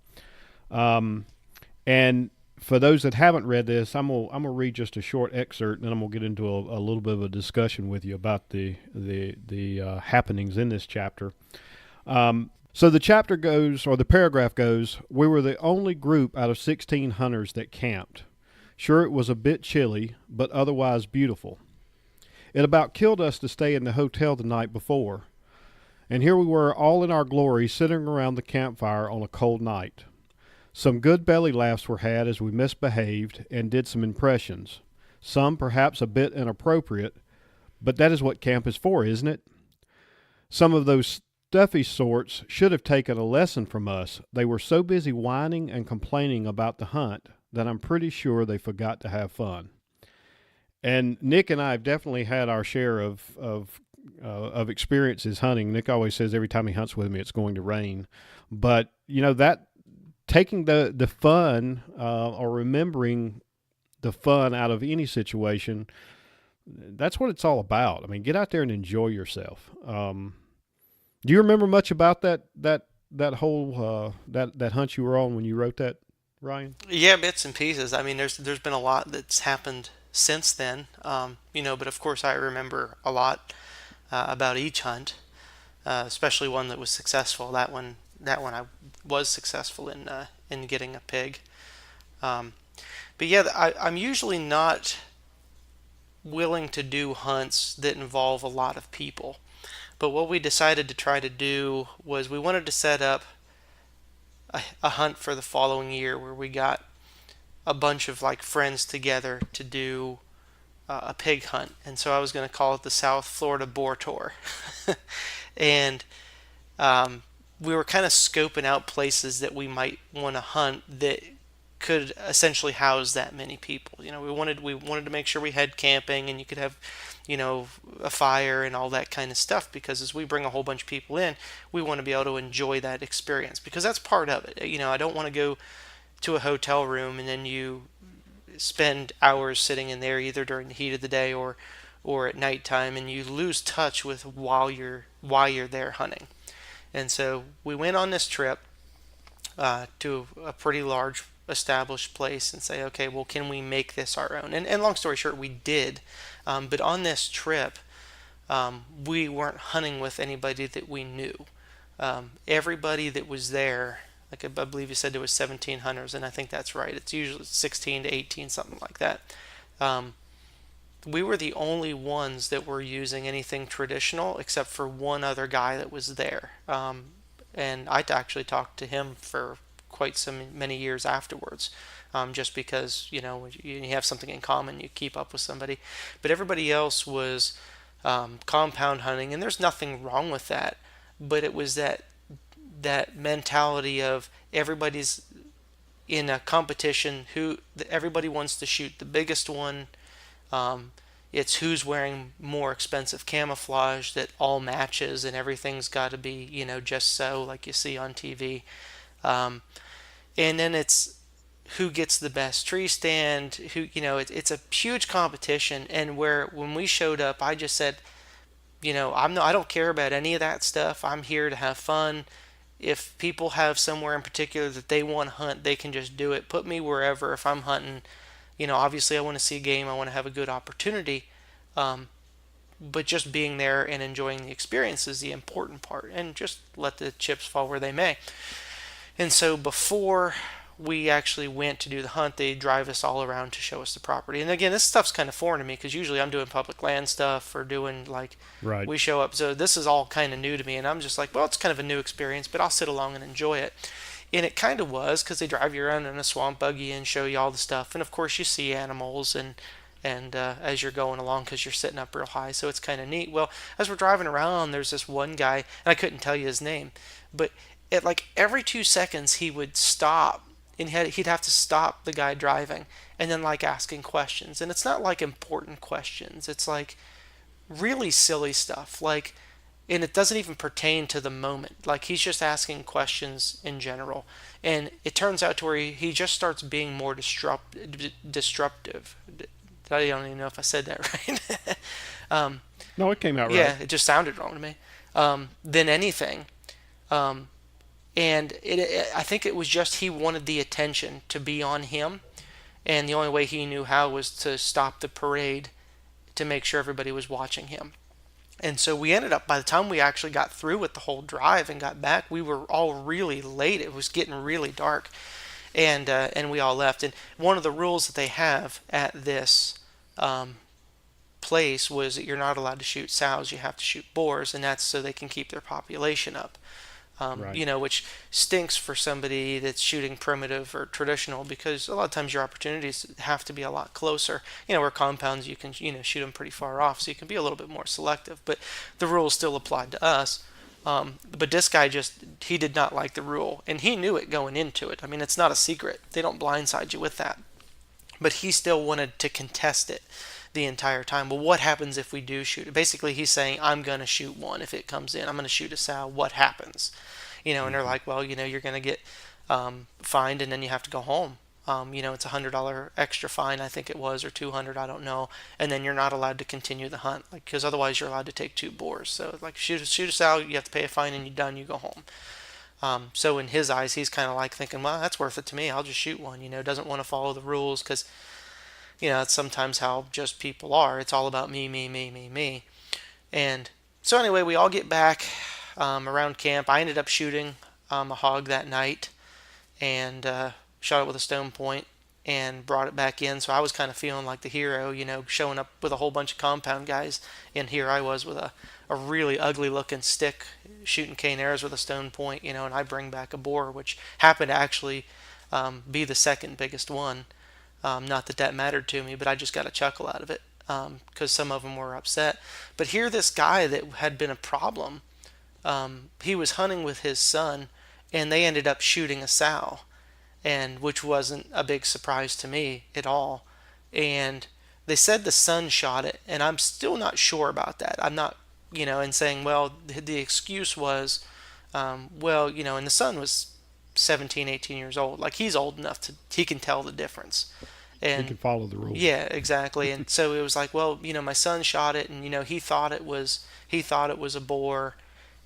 [SPEAKER 2] And for those that haven't read this, I'm gonna read just a short excerpt, and then I'm gonna get into a little bit of a discussion with you about the happenings in this chapter. So the chapter goes, or the paragraph goes, we were the only group out of 16 hunters that camped. Sure, it was a bit chilly, but otherwise beautiful. It about killed us to stay in the hotel the night before. And here we were all in our glory sitting around the campfire on a cold night. Some good belly laughs were had as we misbehaved and did some impressions. Some perhaps a bit inappropriate, but that is what camp is for, isn't it? Some of those stuffy sorts should have taken a lesson from us. They were so busy whining and complaining about the hunt that I'm pretty sure they forgot to have fun. And Nick and I have definitely had our share of experiences hunting. Nick always says every time he hunts with me, it's going to rain. But that taking the fun or remembering the fun out of any situation, that's what it's all about. I mean, get out there and enjoy yourself. Do you remember much about that whole that hunt you were on when you wrote that, Ryan?
[SPEAKER 3] Yeah, bits and pieces. I mean, there's been a lot that's happened since then, but of course I remember a lot about each hunt, especially one that was successful. That one I was successful in getting a pig. But yeah, I'm usually not willing to do hunts that involve a lot of people. But what we decided to try to do was we wanted to set up a hunt for the following year where we got a bunch of like friends together to do a pig hunt. And so I was going to call it the South Florida Boar Tour. And we were kind of scoping out places that we might want to hunt that could essentially house that many people. We wanted to make sure we had camping and you could have, a fire and all that kind of stuff, because as we bring a whole bunch of people in, we want to be able to enjoy that experience, because that's part of it. I don't want to go to a hotel room and then you spend hours sitting in there either during the heat of the day or at nighttime, and you lose touch with why you're there hunting. And so we went on this trip to a pretty large established place and say, okay, well, can we make this our own? And long story short, we did. But on this trip, we weren't hunting with anybody that we knew. Everybody that was there, like I believe you said there was 17 hunters, and I think that's right. It's usually 16 to 18, something like that. We were the only ones that were using anything traditional, except for one other guy that was there. And I actually talked to him for quite many years afterwards, just because you have something in common, you keep up with somebody. But everybody else was compound hunting, and there's nothing wrong with that. But it was that mentality of everybody's in a competition. Everybody wants to shoot the biggest one. It's who's wearing more expensive camouflage that all matches, and everything's got to be, just so, like you see on TV. And then it's who gets the best tree stand. It's a huge competition. And when we showed up, I just said, I don't care about any of that stuff. I'm here to have fun. If people have somewhere in particular that they want to hunt, they can just do it. Put me wherever. If I'm hunting, obviously I want to see a game. I want to have a good opportunity. But just being there and enjoying the experience is the important part. And just let the chips fall where they may. And so before we actually went to do the hunt, they drive us all around to show us the property. And again, this stuff's kind of foreign to me, because usually I'm doing public land stuff or doing
[SPEAKER 2] Right.
[SPEAKER 3] we show up. So this is all kind of new to me. And I'm just like, well, it's kind of a new experience, but I'll sit along and enjoy it. And it kind of was, because they drive you around in a swamp buggy and show you all the stuff. And of course you see animals and as you're going along, because you're sitting up real high, so it's kind of neat. Well, as we're driving around, there's this one guy, and I couldn't tell you his name, but at every 2 seconds he would stop, and he'd have to stop the guy driving, and then asking questions. And it's not important questions, it's really silly stuff, and it doesn't even pertain to the moment. He's just asking questions in general, and it turns out to where he just starts being more disruptive. I don't even know if I said that right.
[SPEAKER 2] No, it came out right.
[SPEAKER 3] Yeah, it just sounded wrong to me. Than anything. And I think it was just he wanted the attention to be on him, and the only way he knew how was to stop the parade to make sure everybody was watching him. And so we ended up, by the time we actually got through with the whole drive and got back, we were all really late. It was getting really dark. And we all left. And one of the rules that they have at this place was that you're not allowed to shoot sows. You have to shoot boars, and that's so they can keep their population up.
[SPEAKER 2] Right.
[SPEAKER 3] Which stinks for somebody that's shooting primitive or traditional, because a lot of times your opportunities have to be a lot closer. Where compounds you can shoot them pretty far off, so you can be a little bit more selective. But the rules still applied to us. But this guy he did not like the rule, and he knew it going into it. I mean, it's not a secret. They don't blindside you with that. But he still wanted to contest it the entire time. Well, what happens if we do shoot it? Basically, he's saying, I'm going to shoot one if it comes in. I'm going to shoot a sow. What happens? And they're like, well, you're going to get fined, and then you have to go home. It's $100 extra fine, I think it was, or $200, I don't know. And then you're not allowed to continue the hunt, because otherwise you're allowed to take 2 boars. So shoot a sow, you have to pay a fine, and you're done, you go home. So in his eyes, he's kind of thinking, well, that's worth it to me. I'll just shoot one. Doesn't want to follow the rules, because it's sometimes how just people are. It's all about me, me, me, me, me. And so anyway, we all get back around camp. I ended up shooting a hog that night, and shot it with a stone point and brought it back in. So I was kind of feeling like the hero, showing up with a whole bunch of compound guys. And here I was with a really ugly looking stick shooting cane arrows with a stone point, and I bring back a boar, which happened to actually be the second biggest one. Not that mattered to me, but I just got a chuckle out of it, because some of them were upset. But here this guy that had been a problem, he was hunting with his son, and they ended up shooting a sow. and which wasn't a big surprise to me at all. And they said the sun shot it, and I'm still not sure about that. I'm not, and saying, well, the excuse was, well, and the son was 17, 18 years old. Like, he's old enough he can tell the difference.
[SPEAKER 2] He
[SPEAKER 3] And
[SPEAKER 2] can follow the rules.
[SPEAKER 3] yeah, exactly. And so it was like, well, my son shot it, and he thought it was a boar,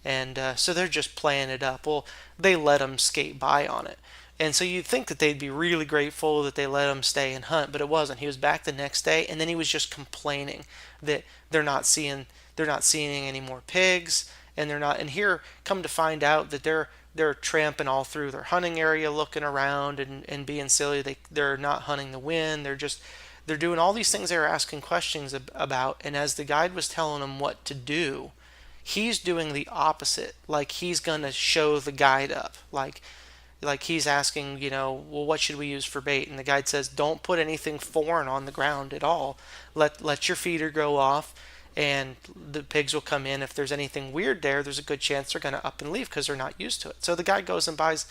[SPEAKER 3] and so they're just playing it up. Well, they let him skate by on it, and so you'd think that they'd be really grateful that they let him stay and hunt, but it wasn't. He was back the next day, and then he was just complaining that they're not seeing any more pigs, and they're not. And here, come to find out that they're tramping all through their hunting area, looking around and being silly. They're not hunting the wind. They're doing all these things they were asking questions about. And as the guide was telling them what to do, he's doing the opposite. Like, he's gonna show the guide up. Like he's asking, well, what should we use for bait? And the guide says, don't put anything foreign on the ground at all. Let your feeder go off, and the pigs will come in. If there's anything weird there's a good chance they're going to up and leave because they're not used to it. So the guy goes and buys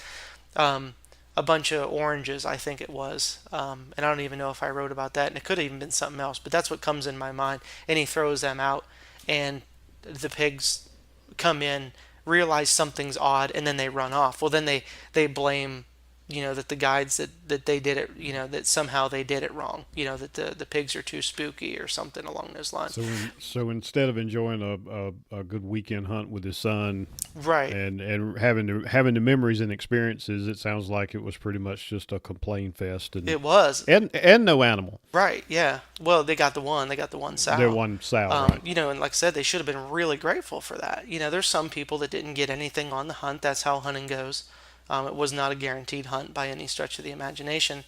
[SPEAKER 3] a bunch of oranges, I think it was. And I don't even know if I wrote about that, and it could have even been something else, but that's what comes in my mind. And he throws them out, and the pigs come in, realize something's odd, and then they run off. Well, then they blame, that the guides that they did it, that somehow they did it wrong, that the pigs are too spooky or something along those lines.
[SPEAKER 2] So instead of enjoying a good weekend hunt with his son,
[SPEAKER 3] right,
[SPEAKER 2] and having the memories and experiences, it sounds like it was pretty much just a complaint fest. And
[SPEAKER 3] it was,
[SPEAKER 2] and no animal.
[SPEAKER 3] Right, yeah. Well, they got the one sow.
[SPEAKER 2] Their one sow, right.
[SPEAKER 3] And like I said, they should have been really grateful for that. There's some people that didn't get anything on the hunt. That's how hunting goes. It was not a guaranteed hunt by any stretch of the imagination.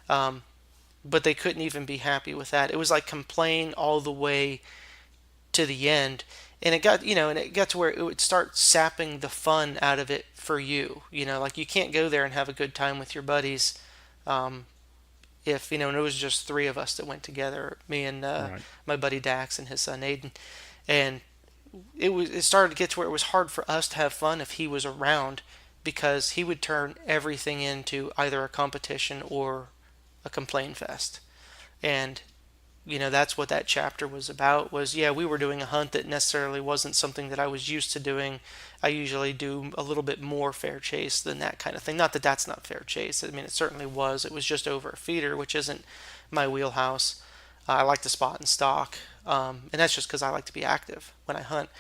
[SPEAKER 3] But they couldn't even be happy with that. It was like complain all the way to the end. And it got, to where it would start sapping the fun out of it for you. Like, you can't go there and have a good time with your buddies. If, and it was just three of us that went together, me and
[SPEAKER 2] Right.
[SPEAKER 3] my buddy Dax and his son Aiden. And it started to get to where it was hard for us to have fun if he was around, because he would turn everything into either a competition or a complaint fest. And that's what that chapter was about. Was, yeah, we were doing a hunt that necessarily wasn't something that I was used to doing. I usually do a little bit more fair chase than that kind of thing. Not that that's not fair chase. I mean, it certainly was. It was just over a feeder, which isn't my wheelhouse. I like to spot and stalk, and that's just because I like to be active when I hunt.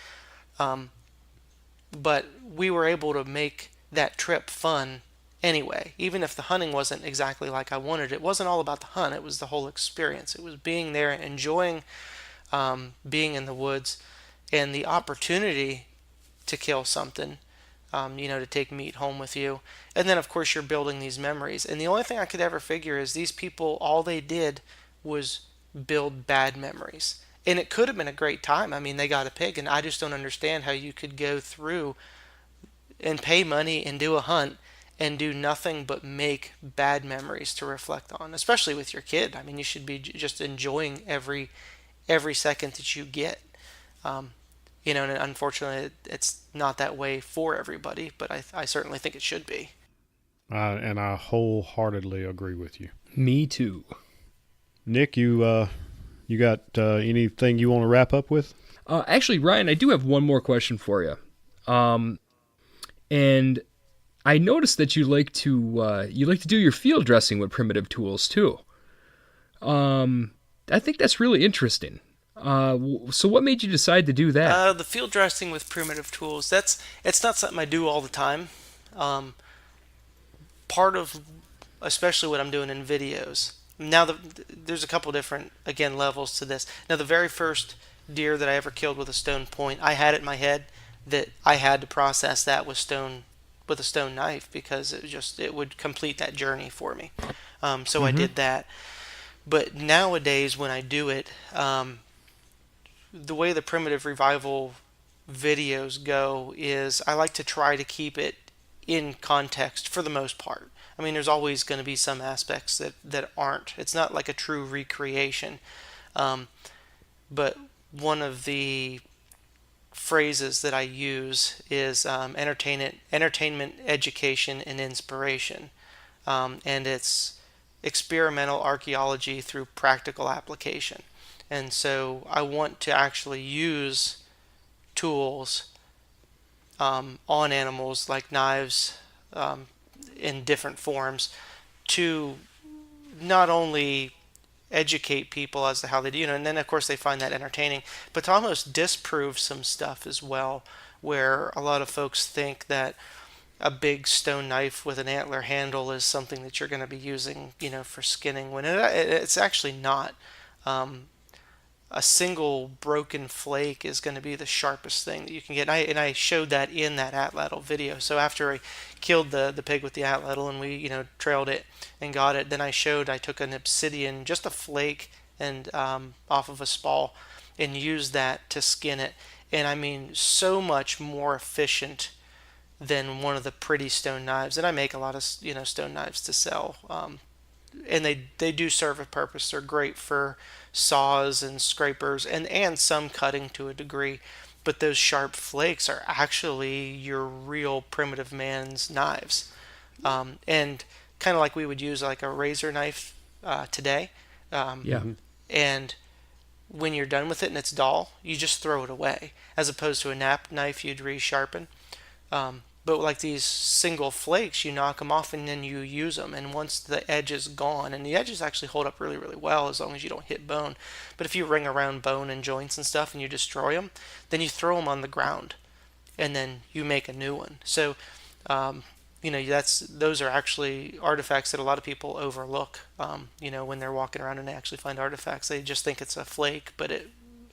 [SPEAKER 3] But we were able to make that trip fun anyway. Even if the hunting wasn't exactly like I wanted, it wasn't all about the hunt. It was the whole experience. It was being there and enjoying being in the woods, and the opportunity to kill something, to take meat home with you. And then, of course, you're building these memories. And the only thing I could ever figure is these people, all they did was build bad memories. And it could have been a great time. I mean, they got a pig, and I just don't understand how you could go through and pay money and do a hunt and do nothing but make bad memories to reflect on, especially with your kid. I mean, you should be just enjoying every second that you get. And unfortunately, it's not that way for everybody, but I certainly think it should be.
[SPEAKER 2] And I wholeheartedly agree with you.
[SPEAKER 1] Me too.
[SPEAKER 2] Nick, you got anything you want to wrap up with?
[SPEAKER 1] Actually, Ryan, I do have one more question for you. And I noticed that you like to do your field dressing with primitive tools too. I think that's really interesting. So what made you decide to do that?
[SPEAKER 3] The field dressing with primitive tools, it's not something I do all the time. Part of, especially what I'm doing in videos. Now, there's a couple different, again, levels to this. Now, the very first deer that I ever killed with a stone point, I had it in my head that I had to process that with a stone knife, because it would complete that journey for me. So I did that. But nowadays, when I do it, the way the primitive revival videos go is I like to try to keep it in context for the most part. I mean, there's always going to be some aspects that aren't. It's not like a true recreation. But one of the phrases that I use is entertainment, education, and inspiration. and it's experimental archaeology through practical application. And so I want to actually use tools on animals like knives in different forms to not only educate people as to how they do, and then of course they find that entertaining, but to almost disprove some stuff as well, where a lot of folks think that a big stone knife with an antler handle is something that you're going to be using, for skinning, when it's actually not. Um, a single broken flake is going to be the sharpest thing that you can get. And I showed that in that Atlatl video. So after I killed the pig with the Atlatl and we, trailed it and got it, then I took an obsidian, just a flake, and off of a spall, and used that to skin it. And I mean, so much more efficient than one of the pretty stone knives. And I make a lot of, stone knives to sell. And they do serve a purpose. They're great for saws and scrapers and some cutting to a degree. But those sharp flakes are actually your real primitive man's knives. And kind of like we would use like a razor knife today.
[SPEAKER 1] Yeah.
[SPEAKER 3] And when you're done with it and it's dull, you just throw it away, as opposed to a knapped knife you'd resharpen. But like these single flakes, you knock them off and then you use them. And once the edge is gone, and the edges actually hold up really, really well as long as you don't hit bone. But if you ring around bone and joints and stuff and you destroy them, then you throw them on the ground and then you make a new one. So, those are actually artifacts that a lot of people overlook. When they're walking around and they actually find artifacts, they just think it's a flake, but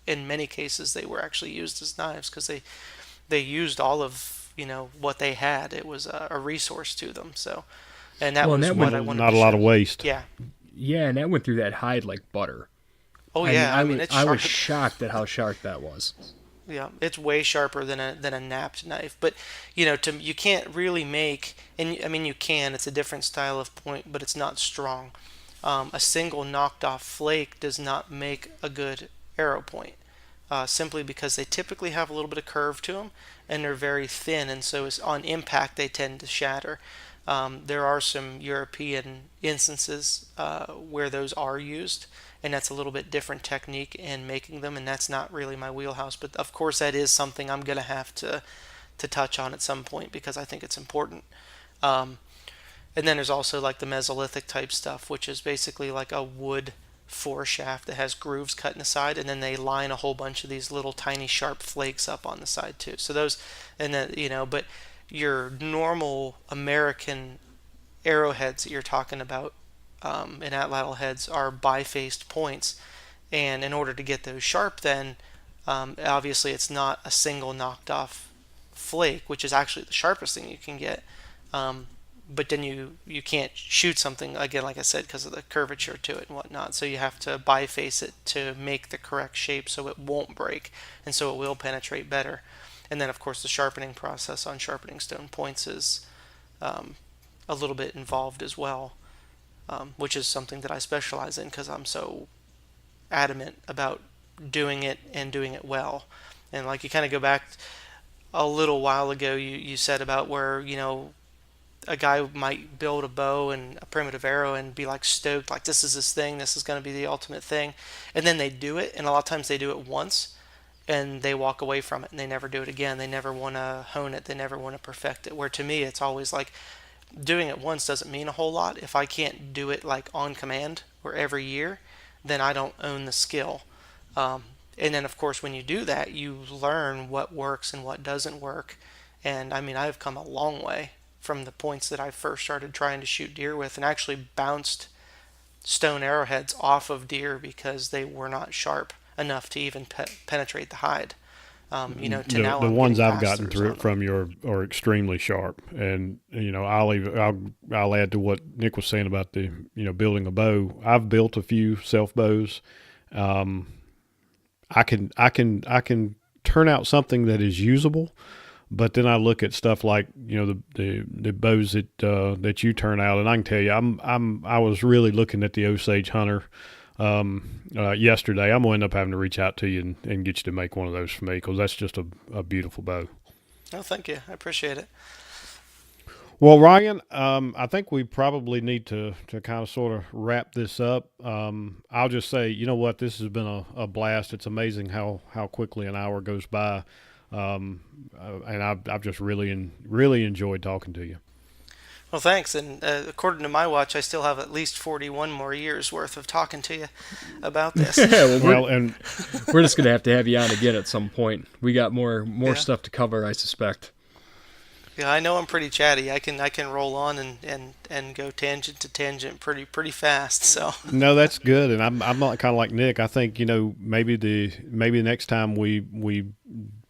[SPEAKER 3] in many cases they were actually used as knives because they used all of what they had. It was a resource to them. So, and that was what I wanted.
[SPEAKER 2] Not a lot of waste.
[SPEAKER 3] Yeah.
[SPEAKER 1] Yeah, and that went through that hide like butter.
[SPEAKER 3] Oh yeah,
[SPEAKER 1] I was shocked at how sharp that was.
[SPEAKER 3] Yeah, it's way sharper than a knapped knife. But you can't really make, and I mean you can. It's a different style of point, but it's not strong. A single knocked off flake does not make a good arrow point. Simply because they typically have a little bit of curve to them and they're very thin, and so on impact they tend to shatter. There are some European instances where those are used, and that's a little bit different technique in making them, and that's not really my wheelhouse. But of course that is something I'm going to have to touch on at some point because I think it's important. And then there's also like the Mesolithic type stuff, which is basically like a wood foreshaft that has grooves cut in the side, and then they line a whole bunch of these little tiny sharp flakes up on the side too. So those, and then but your normal American arrowheads that you're talking about in Atlatl heads are bifaced points, and in order to get those sharp, then obviously it's not a single knocked off flake, which is actually the sharpest thing you can get. But then you can't shoot something, again, like I said, because of the curvature to it and whatnot. So you have to biface it to make the correct shape so it won't break, and so it will penetrate better. And then, of course, the sharpening process on sharpening stone points is a little bit involved as well, which is something that I specialize in because I'm so adamant about doing it and doing it well. And like you kind of go back a little while ago, you said about where, a guy might build a bow and a primitive arrow and be like stoked, like this is his thing, this is going to be the ultimate thing, and then they do it, and a lot of times they do it once and they walk away from it and they never do it again. They never want to hone it, they never want to perfect it. Where to me it's always like doing it once doesn't mean a whole lot. If I can't do it like on command or every year, then I don't own the skill. And then of course when you do that, you learn what works and what doesn't work. And I mean, I've come a long way from the points that I first started trying to shoot deer with, and actually bounced stone arrowheads off of deer because they were not sharp enough to even penetrate the hide.
[SPEAKER 2] The ones I've gotten through it from you are extremely sharp, and I'll add to what Nick was saying about the building a bow. I've built a few self-bows. I can turn out something that is usable. But then I look at stuff like the bows that you turn out, and I can tell you I was really looking at the Osage Hunter yesterday. I'm gonna end up having to reach out to you and get you to make one of those for me because that's just a beautiful bow.
[SPEAKER 3] Oh, thank you. I appreciate it.
[SPEAKER 2] Well, Ryan, I think we probably need to kind of sort of wrap this up. I'll just say, you know what, this has been a blast. It's amazing how quickly an hour goes by, and I've just really enjoyed talking to you.
[SPEAKER 3] Well, thanks. And according to my watch, I still have at least 41 more years worth of talking to you about this.
[SPEAKER 1] Yeah, well,
[SPEAKER 2] Well, and
[SPEAKER 1] we're just gonna have you on again at some point. We got more
[SPEAKER 3] Yeah.
[SPEAKER 1] stuff to cover, I suspect.
[SPEAKER 3] Yeah, I know I'm pretty chatty. I can roll on and go tangent to tangent pretty fast. So
[SPEAKER 2] no, that's good. And I'm not kind of like Nick. I think maybe the next time we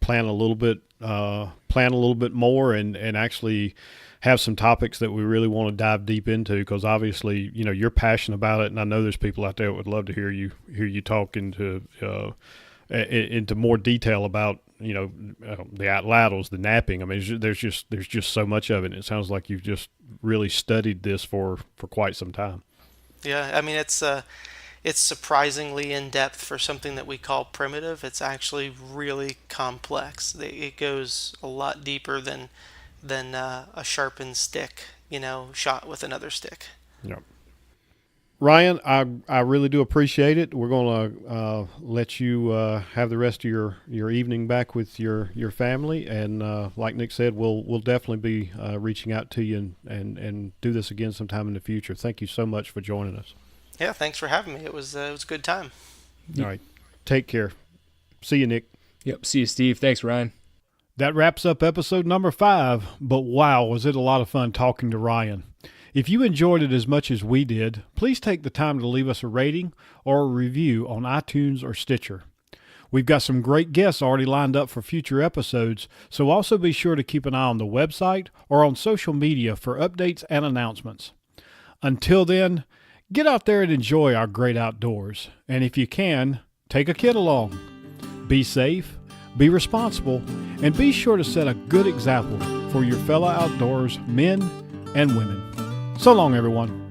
[SPEAKER 2] plan a little bit more and actually have some topics that we really want to dive deep into, because obviously you're passionate about it, and I know there's people out there that would love to hear you talk into more detail about the atlatls, the napping. I mean, there's just so much of it. And it sounds like you've just really studied this for quite some time.
[SPEAKER 3] yeah, I mean it's surprisingly in depth for something that we call primitive. It's actually really complex. It goes a lot deeper than a sharpened stick, shot with another stick.
[SPEAKER 2] Yeah. Ryan, I really do appreciate it. We're going to let you have the rest of your evening back with your family, and like Nick said, we'll definitely be reaching out to you and do this again sometime in the future. Thank you so much for joining us.
[SPEAKER 3] Yeah, thanks for having me. It was a good time.
[SPEAKER 2] All right, take care. See you, Nick.
[SPEAKER 1] Yep. See you, Steve. Thanks, Ryan.
[SPEAKER 2] That wraps up episode number 5, but wow, was it a lot of fun talking to Ryan. If you enjoyed it as much as we did, please take the time to leave us a rating or a review on iTunes or Stitcher. We've got some great guests already lined up for future episodes, so also be sure to keep an eye on the website or on social media for updates and announcements. Until then, get out there and enjoy our great outdoors, and if you can, take a kid along. Be safe, be responsible, and be sure to set a good example for your fellow outdoors men and women. So long, everyone.